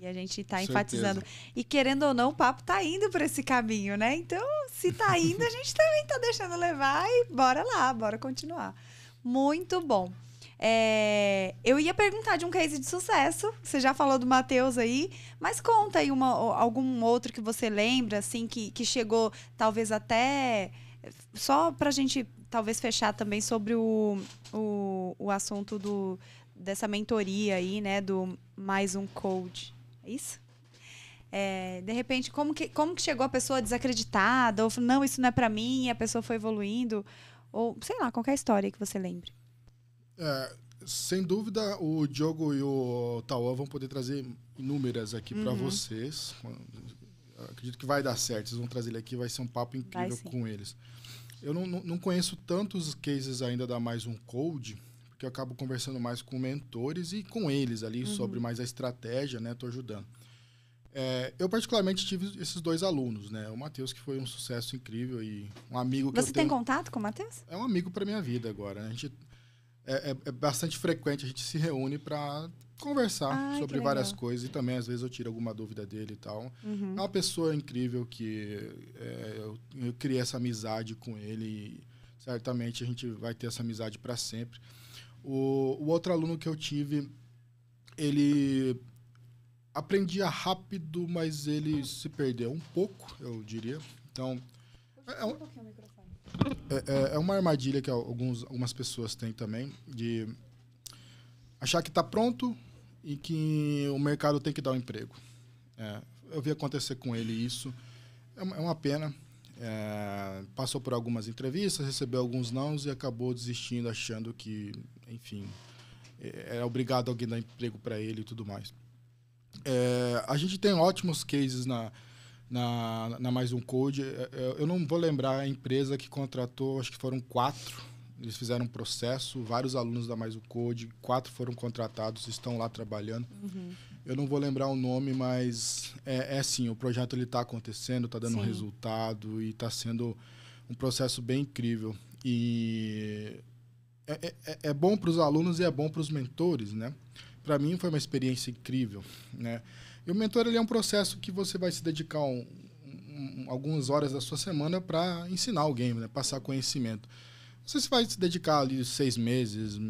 a gente tá enfatizando. E querendo ou não, o papo tá indo por esse caminho, né? Então, se tá indo, a gente também tá deixando levar e bora lá, bora continuar. Muito bom. Eu ia perguntar de um case de sucesso. Você já falou do Matheus aí, mas conta aí algum outro que você lembra, assim, que chegou talvez até... Só pra gente talvez fechar também sobre o assunto dessa mentoria aí, né? Do Mais Um Code. É isso? De repente, como que chegou a pessoa desacreditada? Ou não, isso não é pra mim, e a pessoa foi evoluindo? Ou, sei lá, qualquer história que você lembre. Sem dúvida, o Diogo e o Tauan vão poder trazer inúmeras aqui para vocês. Acredito que vai dar certo. Vocês vão trazer ele aqui, vai ser um papo incrível com eles. Eu não conheço tantos cases ainda da Mais Um Code, porque eu acabo conversando mais com mentores e com eles ali sobre mais a estratégia, né? Estou ajudando. Eu particularmente tive esses 2 alunos, né? O Matheus, que foi um sucesso incrível e um amigo que Você tem contato com o Matheus? É um amigo para minha vida agora, né? A gente, é bastante frequente, a gente se reúne para conversar sobre várias coisas e também às vezes eu tiro alguma dúvida dele e tal. É uma pessoa incrível que eu criei essa amizade com ele e certamente a gente vai ter essa amizade para sempre. O outro aluno que eu tive, ele aprendia rápido, mas ele se perdeu um pouco, eu diria. Então, é uma armadilha que algumas pessoas têm também, de achar que está pronto e que o mercado tem que dar um emprego. Eu vi acontecer com ele isso. É uma pena. Passou por algumas entrevistas, recebeu alguns nãos e acabou desistindo, achando que, enfim, era obrigado alguém dar emprego para ele e tudo mais. A gente tem ótimos cases na Mais Um Code. Eu não vou lembrar a empresa que contratou, acho que foram 4. Eles fizeram um processo, vários alunos da Mais Um Code, 4 foram contratados, estão lá trabalhando. Eu não vou lembrar o nome, mas sim, o projeto está acontecendo, está dando resultado e está sendo um processo bem incrível. E é bom para os alunos e é bom para os mentores, né? Para mim foi uma experiência incrível, né? E o mentor ele é um processo que você vai se dedicar algumas horas da sua semana para ensinar alguém, né? Passar conhecimento. Você vai se dedicar ali 6 meses,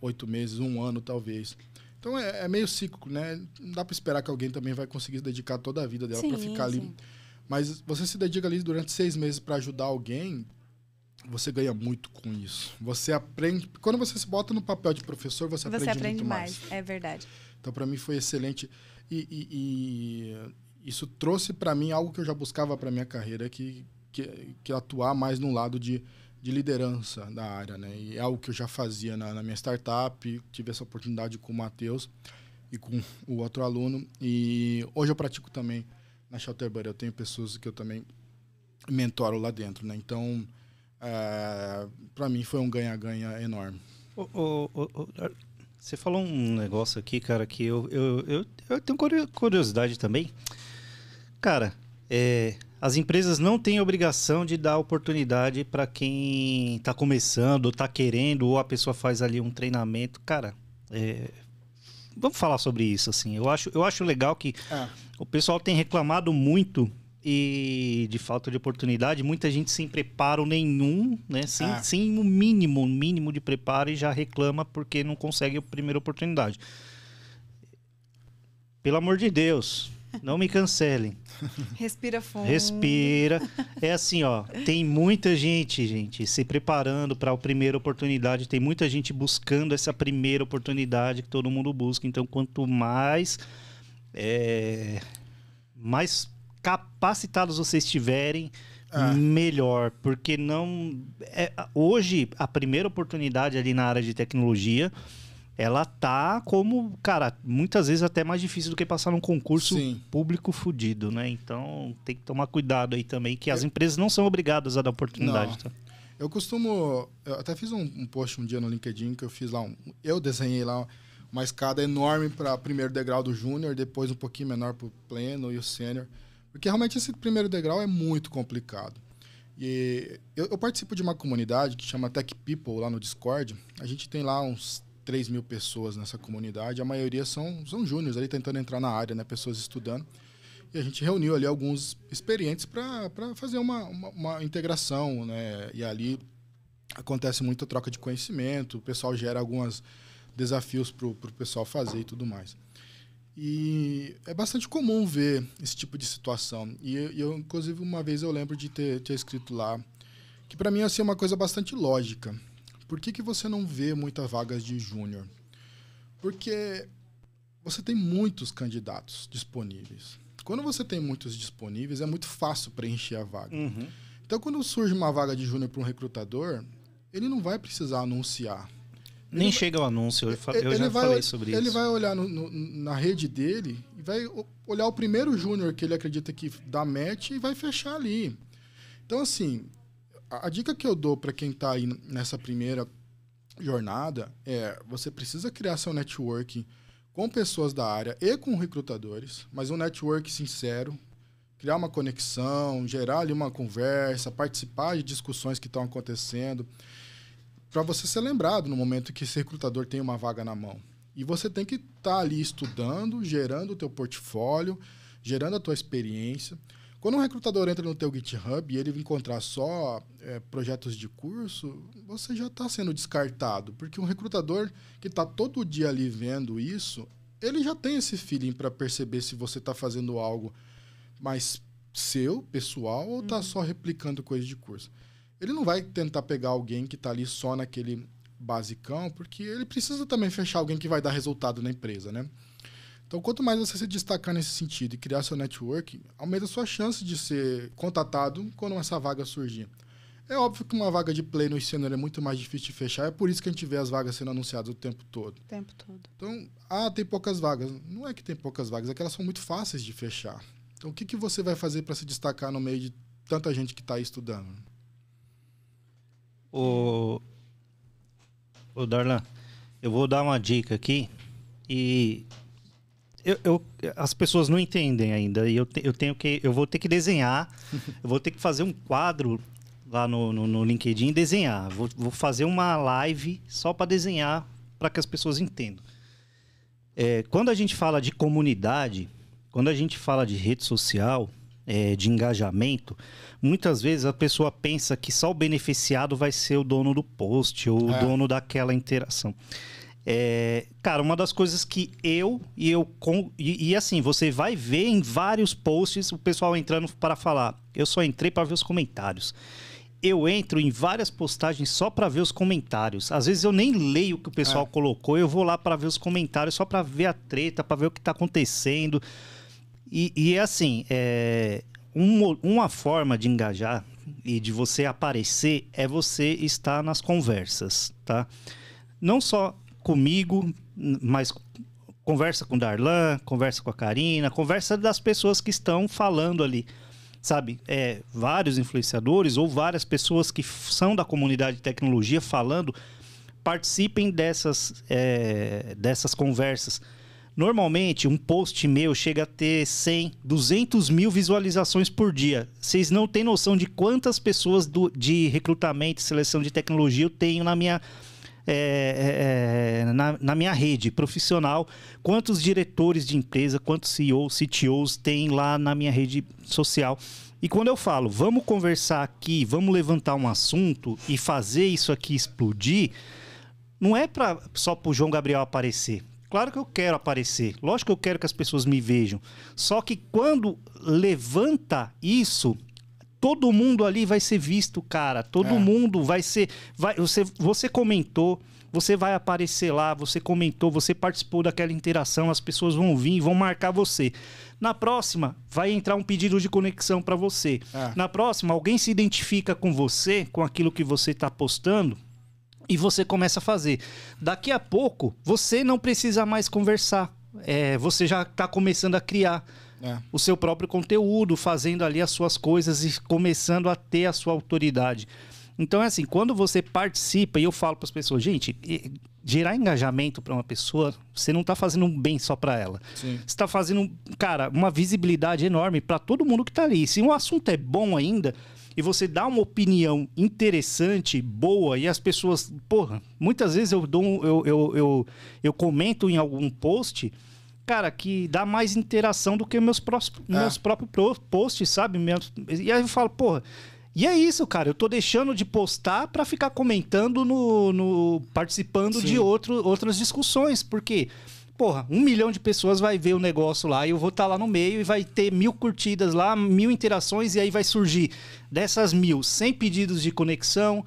8 meses, 1 ano talvez. Então é meio ciclo, né? Não dá para esperar que alguém também vai conseguir se dedicar toda a vida dela para ficar ali. Mas você se dedica ali durante 6 meses para ajudar alguém, você ganha muito com isso. Você aprende. Quando você se bota no papel de professor, você aprende muito mais. É verdade. Então, para mim, foi excelente. E isso trouxe para mim algo que eu já buscava para minha carreira, que atuar mais no lado de liderança da área, né? E é algo que eu já fazia na minha startup, tive essa oportunidade com o Matheus e com o outro aluno. E hoje eu pratico também na Shelterberry. Eu tenho pessoas que eu também mentoro lá dentro, né? Então, para mim foi um ganha-ganha enorme. Você falou um negócio aqui, cara, que eu tenho curiosidade também. Cara, as empresas não têm obrigação de dar oportunidade para quem está começando, ou está querendo, ou a pessoa faz ali um treinamento. Cara, vamos falar sobre isso, assim. Eu acho legal que o pessoal tem reclamado muito e de falta de oportunidade. Muita gente sem preparo nenhum, né? Sem o mínimo de preparo e já reclama porque não consegue a primeira oportunidade. Pelo amor de Deus, Não me cancelem. Respira fundo. Respira. É assim, ó, tem muita gente, se preparando para a primeira oportunidade. Tem muita gente buscando essa primeira oportunidade que todo mundo busca. Então, quanto mais capacitados vocês estiverem, melhor. Porque hoje, a primeira oportunidade ali na área de tecnologia, ela tá como, cara, muitas vezes até mais difícil do que passar num concurso público fudido, né? Então, tem que tomar cuidado aí também, que as empresas não são obrigadas a dar oportunidade. Tá? Eu até fiz um post um dia no LinkedIn que eu fiz lá, eu desenhei lá uma escada enorme para primeiro degrau do júnior, depois um pouquinho menor para o pleno e o sênior, porque realmente esse primeiro degrau é muito complicado. E eu participo de uma comunidade que chama Tech People lá no Discord. A gente tem lá uns 3.000 pessoas nessa comunidade, a maioria são júniores ali tentando entrar na área, né? Pessoas estudando. E a gente reuniu ali alguns experientes para fazer uma integração, né? E ali acontece muita troca de conhecimento, o pessoal gera alguns desafios para o pessoal fazer e tudo mais. E é bastante comum ver esse tipo de situação. E eu inclusive, uma vez eu lembro de ter escrito lá que para mim assim, é uma coisa bastante lógica. Por que você não vê muitas vagas de júnior? Porque você tem muitos candidatos disponíveis. Quando você tem muitos disponíveis, é muito fácil preencher a vaga. Uhum. Então, quando surge uma vaga de júnior para um recrutador, ele não vai precisar anunciar. Nem chega o anúncio, eu já falei sobre isso. Ele vai olhar na rede dele e vai olhar o primeiro júnior que ele acredita que dá match e vai fechar ali. Então, assim, a dica que eu dou para quem está aí nessa primeira jornada é: você precisa criar seu network com pessoas da área e com recrutadores, mas um network sincero, criar uma conexão, gerar ali uma conversa, participar de discussões que estão acontecendo, para você ser lembrado no momento que esse recrutador tem uma vaga na mão. E você tem que estar ali estudando, gerando o teu portfólio, gerando a tua experiência. Quando um recrutador entra no teu GitHub e ele encontrar só projetos de curso, você já está sendo descartado. Porque um recrutador que está todo dia ali vendo isso, ele já tem esse feeling para perceber se você está fazendo algo mais seu, pessoal, ou está só replicando coisa de curso. Ele não vai tentar pegar alguém que está ali só naquele basicão, porque ele precisa também fechar alguém que vai dar resultado na empresa, né? Então, quanto mais você se destacar nesse sentido e criar seu network, aumenta a sua chance de ser contatado quando essa vaga surgir. É óbvio que uma vaga de pleno e sênior é muito mais difícil de fechar, é por isso que a gente vê as vagas sendo anunciadas o tempo todo. O tempo todo. Então, tem poucas vagas. Não é que tem poucas vagas, é que elas são muito fáceis de fechar. Então, o que você vai fazer para se destacar no meio de tanta gente que está aí estudando? Ô Darlan, eu vou dar uma dica aqui e as pessoas não entendem ainda e eu vou ter que desenhar, eu vou ter que fazer um quadro lá no LinkedIn e desenhar. Vou fazer uma live só para desenhar, para que as pessoas entendam. Quando a gente fala de comunidade, quando a gente fala de rede social, de engajamento, muitas vezes a pessoa pensa que só o beneficiado vai ser o dono do post ou o dono daquela interação. Cara, uma das coisas que assim, você vai ver em vários posts o pessoal entrando para falar. Eu só entrei para ver os comentários. Eu entro em várias postagens só para ver os comentários. Às vezes eu nem leio o que o pessoal colocou, eu vou lá para ver os comentários só para ver a treta, para ver o que está acontecendo. E assim, uma forma de engajar e de você aparecer é você estar nas conversas, tá? Não só comigo, mas conversa com o Darlan, conversa com a Karina, conversa das pessoas que estão falando ali, sabe? Vários influenciadores ou várias pessoas que são da comunidade de tecnologia falando, participem dessas conversas. Normalmente, um post meu chega a ter 100, 200 mil visualizações por dia. Vocês não têm noção de quantas pessoas de recrutamento e seleção de tecnologia eu tenho na minha rede profissional, quantos diretores de empresa, quantos CEOs, CTOs tem lá na minha rede social. E quando eu falo, vamos conversar aqui, vamos levantar um assunto e fazer isso aqui explodir, não é só para o João Gabriel aparecer. Claro que eu quero aparecer. Lógico que eu quero que as pessoas me vejam. Só que quando levanta isso, todo mundo ali vai ser visto, cara. Todo mundo vai ser... Você comentou, você vai aparecer lá, você comentou, você participou daquela interação, as pessoas vão vir e vão marcar você. Na próxima, vai entrar um pedido de conexão para você. Na próxima, alguém se identifica com você, com aquilo que você está postando, e você começa a fazer. Daqui a pouco, você não precisa mais conversar. Você já está começando a criar o seu próprio conteúdo, fazendo ali as suas coisas e começando a ter a sua autoridade. Então é assim, quando você participa, e eu falo para as pessoas, gente, gerar engajamento para uma pessoa, você não está fazendo um bem só para ela. Sim. Você está fazendo, cara, uma visibilidade enorme para todo mundo que está ali. Se um assunto é bom ainda, e você dá uma opinião interessante, boa, e as pessoas... Porra, muitas vezes eu comento em algum post, cara, que dá mais interação do que meus próprios posts, sabe? E aí eu falo, porra... E é isso, cara. Eu tô deixando de postar pra ficar comentando, participando de outras discussões. Porque, porra, 1 milhão de pessoas vai ver o negócio lá e eu vou estar lá no meio e vai ter 1000 curtidas lá, 1000 interações e aí vai surgir dessas 1000, 100 pedidos de conexão,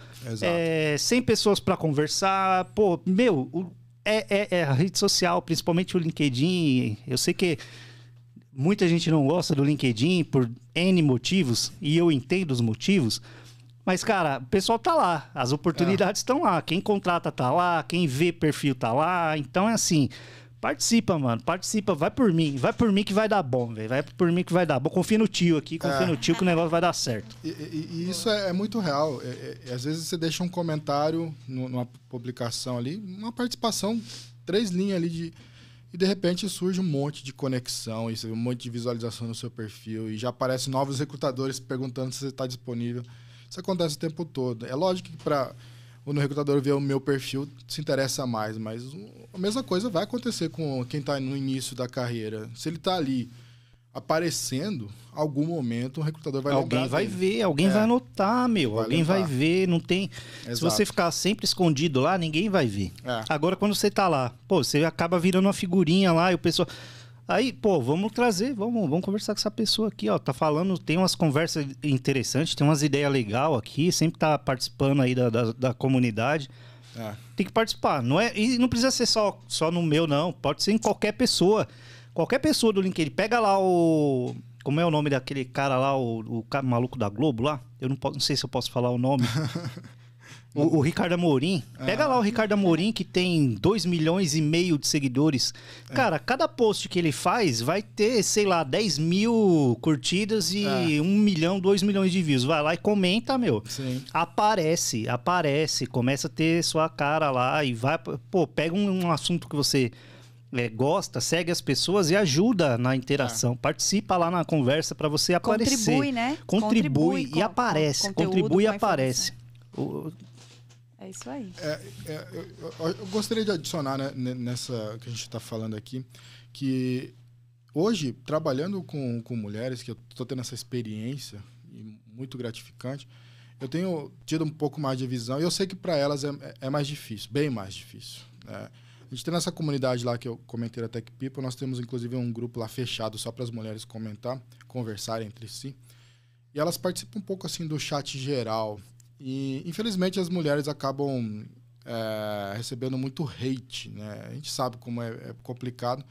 100 pessoas pra conversar. Pô, a rede social, principalmente o LinkedIn, eu sei que muita gente não gosta do LinkedIn por N motivos, e eu entendo os motivos, mas, cara, o pessoal tá lá, as oportunidades estão lá, quem contrata tá lá, quem vê perfil tá lá, então é assim, participa, mano, participa, vai por mim que vai dar bom, velho, vai por mim que vai dar bom, confia no tio aqui, confia no tio que o negócio vai dar certo. E isso é muito real, às vezes você deixa um comentário numa publicação ali, uma participação, 3 linhas ali e de repente surge um monte de conexão, um monte de visualização no seu perfil e já aparecem novos recrutadores perguntando se você está disponível. Isso acontece o tempo todo. É lógico que para o recrutador ver o meu perfil se interessa mais, mas a mesma coisa vai acontecer com quem está no início da carreira. Se ele está ali aparecendo, algum momento o recrutador vai lembrar alguém vai dele. ver, alguém vai anotar, alguém vai ver, não tem... Exato. Se você ficar sempre escondido lá, ninguém vai ver. Agora, quando você tá lá, pô, você acaba virando uma figurinha lá e o pessoal... Aí, pô, vamos trazer, vamos conversar com essa pessoa aqui, ó, tá falando, tem umas conversas interessantes, tem umas ideias legais aqui, sempre tá participando aí da comunidade. Tem que participar, e não precisa ser só no meu, não, pode ser em qualquer pessoa. Qualquer pessoa do LinkedIn, pega lá o... Como é o nome daquele cara lá, o maluco da Globo lá? Eu não sei se eu posso falar o nome. o Ricardo Amorim. Pega lá o Ricardo Amorim, que tem 2,5 milhões de seguidores. Cara, cada post que ele faz vai ter, sei lá, 10 mil curtidas e 1 milhão, 2 milhões de views. Vai lá e comenta, meu. Sim. Aparece. Começa a ter sua cara lá e vai... Pô, pega um assunto que você... gosta, segue as pessoas e ajuda na interação. Participa lá na conversa para você aparecer. Contribui, né? Contribui e aparece. Contribui e aparece. É isso aí. Eu gostaria de adicionar, né, nessa que a gente está falando aqui, que hoje, trabalhando com mulheres, que eu estou tendo essa experiência muito gratificante, eu tenho tido um pouco mais de visão e eu sei que para elas é mais difícil, bem mais difícil, né? A gente tem nessa comunidade lá que eu comentei da Tech People, nós temos inclusive um grupo lá fechado só para as mulheres conversarem entre si. E elas participam um pouco assim do chat geral. E infelizmente as mulheres acabam recebendo muito hate, né? A gente sabe como é complicado.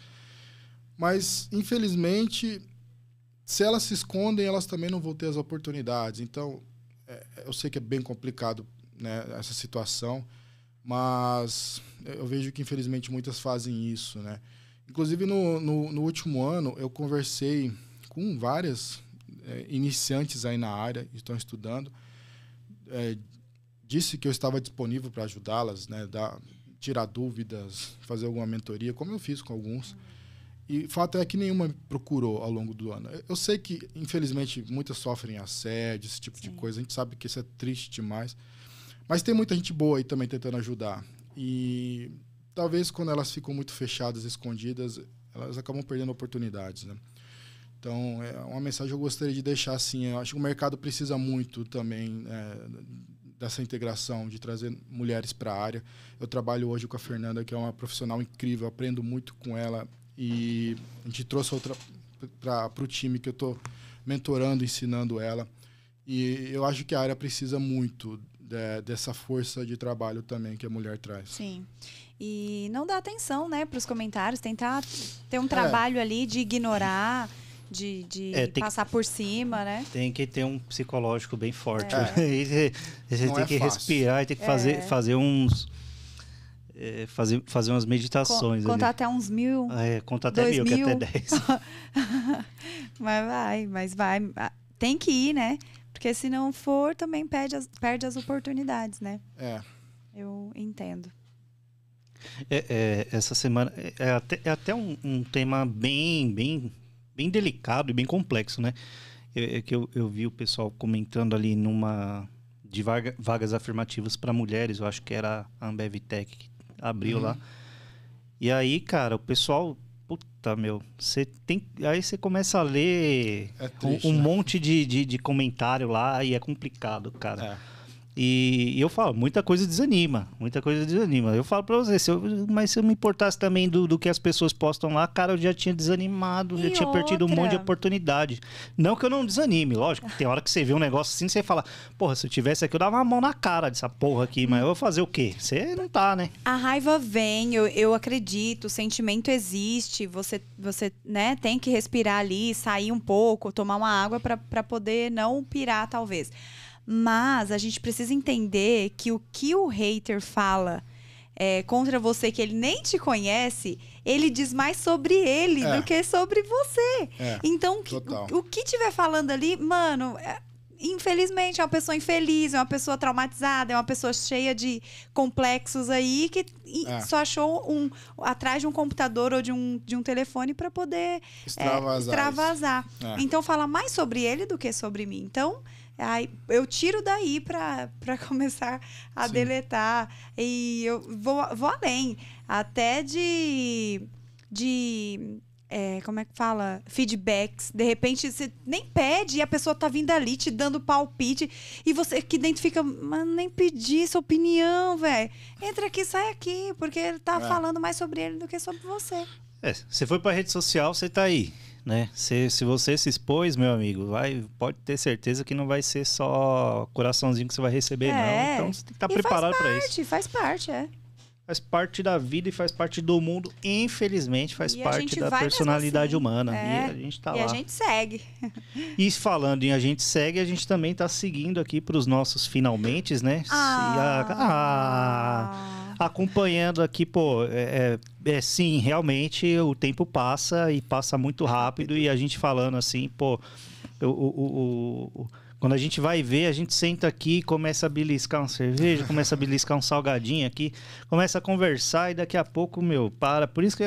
Mas infelizmente, se elas se escondem, elas também não vão ter as oportunidades. Então, eu sei que é bem complicado, né, essa situação. Mas eu vejo que, infelizmente, muitas fazem isso, né? Inclusive, no último ano, eu conversei com várias iniciantes aí na área, que estão estudando. Disse que eu estava disponível para ajudá-las, né? Tirar dúvidas, fazer alguma mentoria, como eu fiz com alguns. E o fato é que nenhuma me procurou ao longo do ano. Eu sei que, infelizmente, muitas sofrem assédio, esse tipo de coisa. A gente sabe que isso é triste demais. Mas tem muita gente boa aí também tentando ajudar. E talvez quando elas ficam muito fechadas, escondidas, elas acabam perdendo oportunidades, né? Então, é uma mensagem que eu gostaria de deixar assim. Eu acho que o mercado precisa muito também dessa integração, de trazer mulheres para a área. Eu trabalho hoje com a Fernanda, que é uma profissional incrível, aprendo muito com ela. E a gente trouxe outra para o time que eu estou mentorando, ensinando ela. E eu acho que a área precisa muito dessa força de trabalho também que a mulher traz. Sim. E não dá atenção, né, para os comentários, tentar ter um trabalho ali de ignorar, de passar por cima, né? Tem que ter um psicológico bem forte. Você tem que respirar e tem que fazer uns... fazer umas meditações. Contar até uns 1000. Contar até 1000, que até 10. Mas vai. Tem que ir, né? Porque se não for, também perde as oportunidades, né? Eu entendo. Essa semana é até um tema bem delicado e bem complexo, né? Que eu vi o pessoal comentando ali de vagas afirmativas para mulheres. Eu acho que era a Ambev Tech que abriu lá. E aí, cara, o pessoal... Puta, meu... Aí você começa a ler triste, um né? monte de comentário lá e é complicado, cara. E eu falo, muita coisa desanima. Eu falo pra você, mas se eu me importasse também do que as pessoas postam lá, cara, eu já tinha desanimado, já tinha perdido um monte de oportunidade. Não que eu não desanime, lógico. Tem hora que você vê um negócio assim, você fala, porra, se eu tivesse aqui, eu dava uma mão na cara dessa porra aqui, mas eu vou fazer o quê? Você não tá, né? A raiva vem, eu acredito, o sentimento existe, você né, tem que respirar ali, sair um pouco, tomar uma água pra poder não pirar, talvez. Mas a gente precisa entender que o hater fala contra você, que ele nem te conhece, ele diz mais sobre ele do que sobre você. Então, o que estiver falando ali, mano, infelizmente é uma pessoa infeliz, é uma pessoa traumatizada, é uma pessoa cheia de complexos aí, que só achou atrás de um computador ou de um telefone para poder extravasar. Então, fala mais sobre ele do que sobre mim. Então... Aí eu tiro daí para começar a deletar. E eu vou além. Até como é que fala? Feedbacks. De repente, você nem pede e a pessoa tá vindo ali te dando palpite. E você aqui dentro fica, mano, nem pedi sua opinião, velho. Entra aqui, sai aqui. Porque ele tá falando mais sobre ele do que sobre você. Você foi pra rede social, você tá aí. Né? Se você se expôs, meu amigo, pode ter certeza que não vai ser só coraçãozinho que você vai receber, não. Então você tem que estar preparado para isso. Faz parte. Faz parte da vida e faz parte do mundo. Infelizmente, faz parte da personalidade humana. E a gente tá lá. E a gente segue. E falando em a gente segue, a gente também tá seguindo aqui para os nossos finalmentes, né? Acompanhando aqui, pô, sim, realmente o tempo passa e passa muito rápido e a gente falando assim, pô, quando a gente vai ver, a gente senta aqui, começa a beliscar uma cerveja, começa a beliscar um salgadinho aqui, começa a conversar e daqui a pouco, meu, para. Por isso que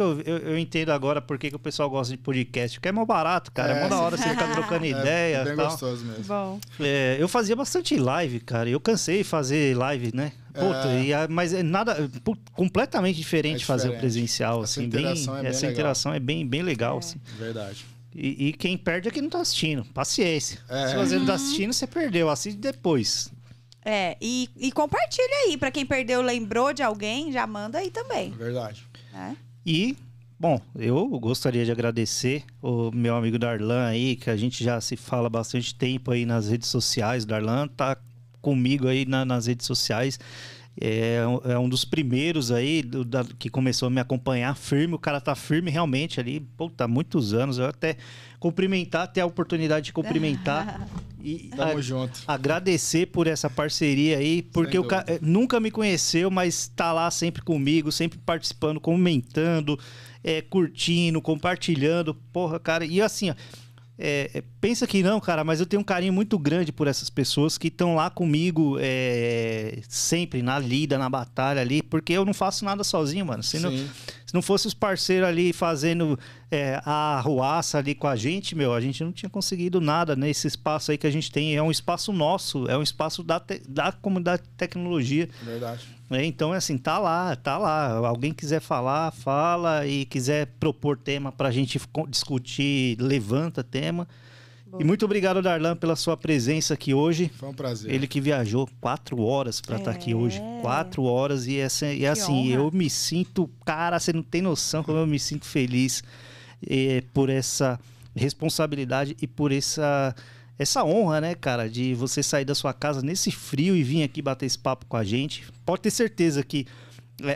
eu entendo agora por que o pessoal gosta de podcast, porque é mó barato, cara, é mó da hora você ficar trocando ideia. É bem tal. gostoso mesmo. Bom. Eu fazia bastante live, cara, eu cansei de fazer live, né? Mas é completamente diferente fazer o presencial, essa assim, essa interação é bem legal, assim. Verdade. E quem perde é quem não tá assistindo. Paciência. Se você não tá assistindo, você perdeu. Assiste depois. E compartilha aí. Pra quem perdeu, lembrou de alguém, já manda aí também. Verdade. E, bom, eu gostaria de agradecer o meu amigo Darlan aí, que a gente já se fala há bastante tempo aí nas redes sociais. O Darlan tá comigo aí nas redes sociais. É um dos primeiros aí que começou a me acompanhar firme. O cara tá firme realmente ali, há muitos anos. Eu até ter a oportunidade de cumprimentar e Tamo junto. agradecer por essa parceria aí, porque o cara nunca me conheceu, mas tá lá sempre comigo, sempre participando, comentando, curtindo, compartilhando. Porra, cara, e assim, ó, pensa que não, cara, mas eu tenho um carinho muito grande por essas pessoas que estão lá comigo sempre na lida, na batalha ali, porque eu não faço nada sozinho, mano. Se não fosse os parceiros ali fazendo a arruaça ali com a gente, a gente não tinha conseguido nada nesse espaço aí que a gente tem. É um espaço nosso, é um espaço da comunidade de tecnologia. Verdade. Então, assim, tá lá. Alguém quiser falar, fala, e quiser propor tema pra gente discutir, levanta tema. E muito obrigado, Darlan, pela sua presença aqui hoje. Foi um prazer. Ele que viajou 4 horas para estar aqui hoje. 4 horas e assim, honra. Eu me sinto... Cara, você não tem noção como eu me sinto feliz por essa responsabilidade e por essa honra, né, cara, de você sair da sua casa nesse frio e vir aqui bater esse papo com a gente. Pode ter certeza que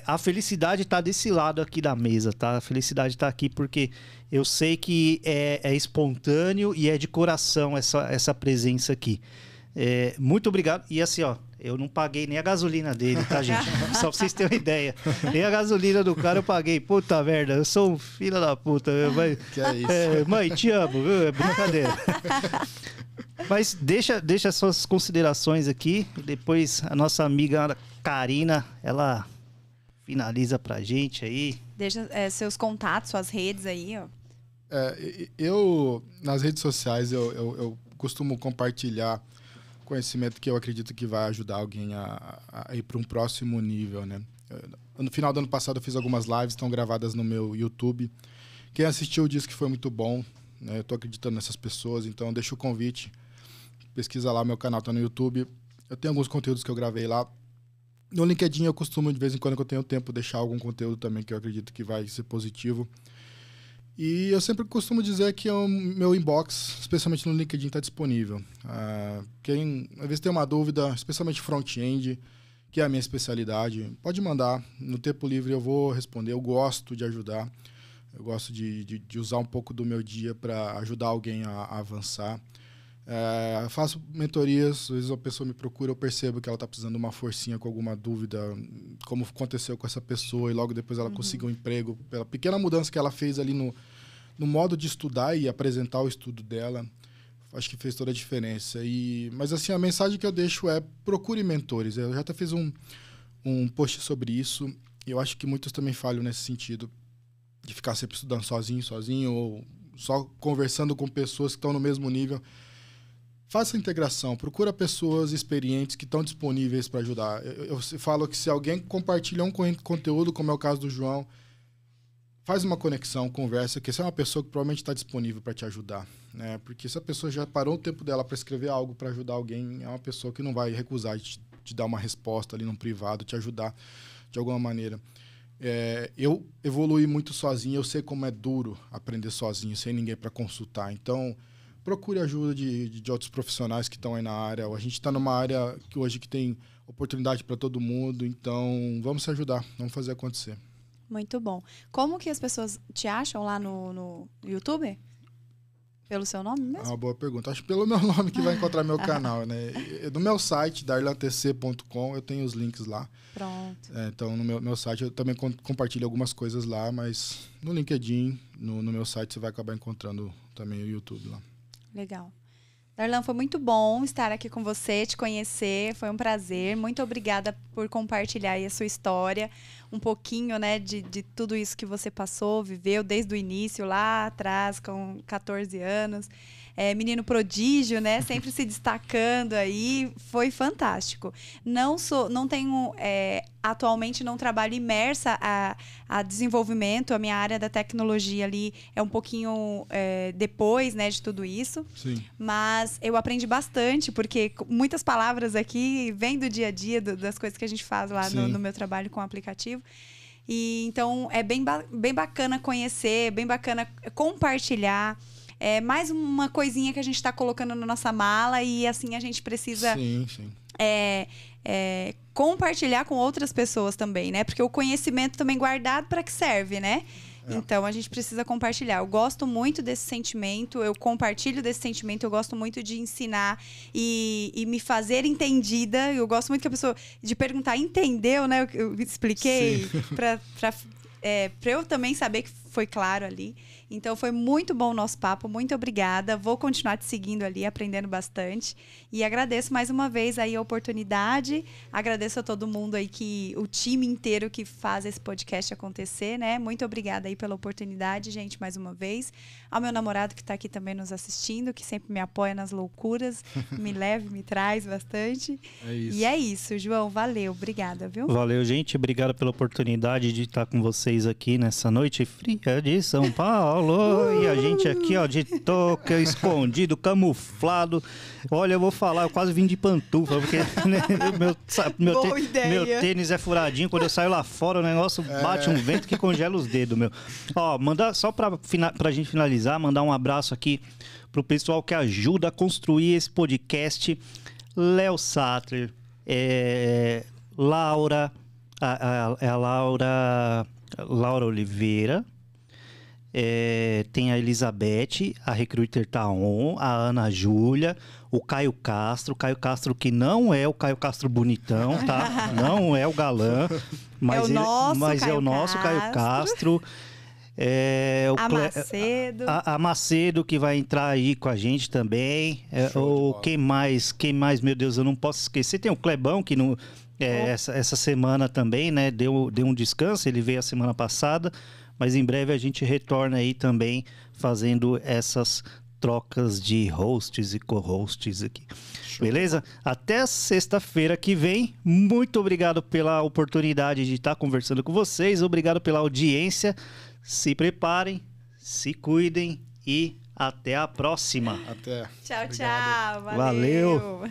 a felicidade está desse lado aqui da mesa, tá? A felicidade está aqui porque eu sei que é espontâneo e é de coração essa presença aqui. Muito obrigado. E assim, ó, eu não paguei nem a gasolina dele, tá, gente? Só pra vocês terem uma ideia. Nem a gasolina do cara eu paguei. Puta merda, eu sou um filho da puta. Mãe, que é isso? Mãe, te amo, viu? É brincadeira. Mas deixa suas considerações aqui. Depois a nossa amiga Karina, ela finaliza pra gente aí. Deixa seus contatos, suas redes aí, ó. Eu, nas redes sociais, eu costumo compartilhar conhecimento que eu acredito que vai ajudar alguém a ir para um próximo nível, né? No final do ano passado eu fiz algumas lives, estão gravadas no meu YouTube. Quem assistiu disse que foi muito bom, né? Eu estou acreditando nessas pessoas, então deixa o convite. Pesquisa lá, meu canal está no YouTube. Eu tenho alguns conteúdos que eu gravei lá. No LinkedIn eu costumo, de vez em quando que eu tenho tempo, deixar algum conteúdo também que eu acredito que vai ser positivo. E eu sempre costumo dizer que o meu inbox, especialmente no LinkedIn, está disponível. Quem às vezes tem uma dúvida, especialmente front-end, que é a minha especialidade, pode mandar. No tempo livre eu vou responder. Eu gosto de ajudar. Eu gosto de usar um pouco do meu dia para ajudar alguém a avançar. Faço mentorias, às vezes a pessoa me procura, eu percebo que ela está precisando de uma forcinha com alguma dúvida, como aconteceu com essa pessoa, e logo depois ela conseguiu um emprego, pela pequena mudança que ela fez ali no modo de estudar e apresentar o estudo dela, acho que fez toda a diferença. Mas assim, a mensagem que eu deixo é: procure mentores. Eu já até fiz um post sobre isso, e eu acho que muitos também falham nesse sentido, de ficar sempre estudando sozinho, ou só conversando com pessoas que estão no mesmo nível. Faça a integração, procura pessoas experientes que estão disponíveis para ajudar. Eu falo que se alguém compartilha um conteúdo, como é o caso do João, faz uma conexão, conversa, que essa é uma pessoa que provavelmente está disponível para te ajudar, né? Porque se a pessoa já parou o tempo dela para escrever algo para ajudar alguém, é uma pessoa que não vai recusar de te dar uma resposta ali no privado, te ajudar de alguma maneira. Eu evolui muito sozinho, eu sei como é duro aprender sozinho, sem ninguém para consultar. Então, procure ajuda de outros profissionais que estão aí na área. A gente está numa área que hoje que tem oportunidade para todo mundo, então vamos se ajudar, vamos fazer acontecer. Muito bom. Como que as pessoas te acham lá no YouTube? Pelo seu nome mesmo? Uma boa pergunta. Acho que pelo meu nome que vai encontrar meu canal, né? No meu site, darlantc.com, eu tenho os links lá. Pronto. Então, no meu site, eu também compartilho algumas coisas lá, mas no LinkedIn, no meu site, você vai acabar encontrando também o YouTube lá. Legal. Darlan, foi muito bom estar aqui com você, te conhecer, foi um prazer. Muito obrigada por compartilhar aí a sua história, um pouquinho, né, de tudo isso que você passou, viveu desde o início, lá atrás, com 14 anos. Menino prodígio, né, sempre se destacando aí, foi fantástico. Não tenho, atualmente não trabalho imersa a desenvolvimento, a minha área da tecnologia ali é um pouquinho depois, né, de tudo isso. Sim. Mas eu aprendi bastante, porque muitas palavras aqui vêm do dia a dia, das coisas que a gente faz lá no meu trabalho com o aplicativo. E então é bem bacana conhecer, bem bacana compartilhar. É mais uma coisinha que a gente está colocando na nossa mala e assim a gente precisa compartilhar com outras pessoas também, né? Porque o conhecimento também guardado, para que serve, né? Então a gente precisa compartilhar. Eu gosto muito desse sentimento, eu compartilho desse sentimento, eu gosto muito de ensinar e me fazer entendida. Eu gosto muito que a pessoa de perguntar, entendeu, né? Eu expliquei para eu também saber que foi claro ali. Então, foi muito bom o nosso papo. Muito obrigada. Vou continuar te seguindo ali, aprendendo bastante. E agradeço mais uma vez aí a oportunidade. Agradeço a todo mundo aí, o time inteiro que faz esse podcast acontecer, né? Muito obrigada aí pela oportunidade, gente, mais uma vez. Ao meu namorado que está aqui também nos assistindo, que sempre me apoia nas loucuras, me leva, me traz bastante. É isso. E é isso, João. Valeu. Obrigada, viu? Valeu, gente. Obrigado pela oportunidade de estar com vocês aqui nessa noite fria de São Paulo. rolou. E a gente aqui, ó, de touca, escondido, camuflado. Olha, eu vou falar, eu quase vim de pantufa, porque né, meu tênis é furadinho. Quando eu saio lá fora, o negócio bate um vento que congela os dedos, meu. Ó, mandar, só pra gente finalizar, mandar um abraço aqui pro pessoal que ajuda a construir esse podcast. Léo Sattler, Laura, a Laura Oliveira, tem a Elizabeth, a Recruiter Taon, a Ana Júlia, o Caio Castro que não é o Caio Castro bonitão, tá? Não é o galã, mas é o nosso Caio Castro. Macedo. A Macedo, que vai entrar aí com a gente também. Quem mais, meu Deus, eu não posso esquecer. Tem o Clebão, que não, essa semana também, né? Deu um descanso, ele veio a semana passada, mas em breve a gente retorna aí também, fazendo essas trocas de hosts e co-hosts aqui. Beleza? Até sexta-feira que vem. Muito obrigado pela oportunidade de estar conversando com vocês. Obrigado pela audiência. Se preparem, se cuidem e até a próxima. Até. Tchau, tchau. Valeu.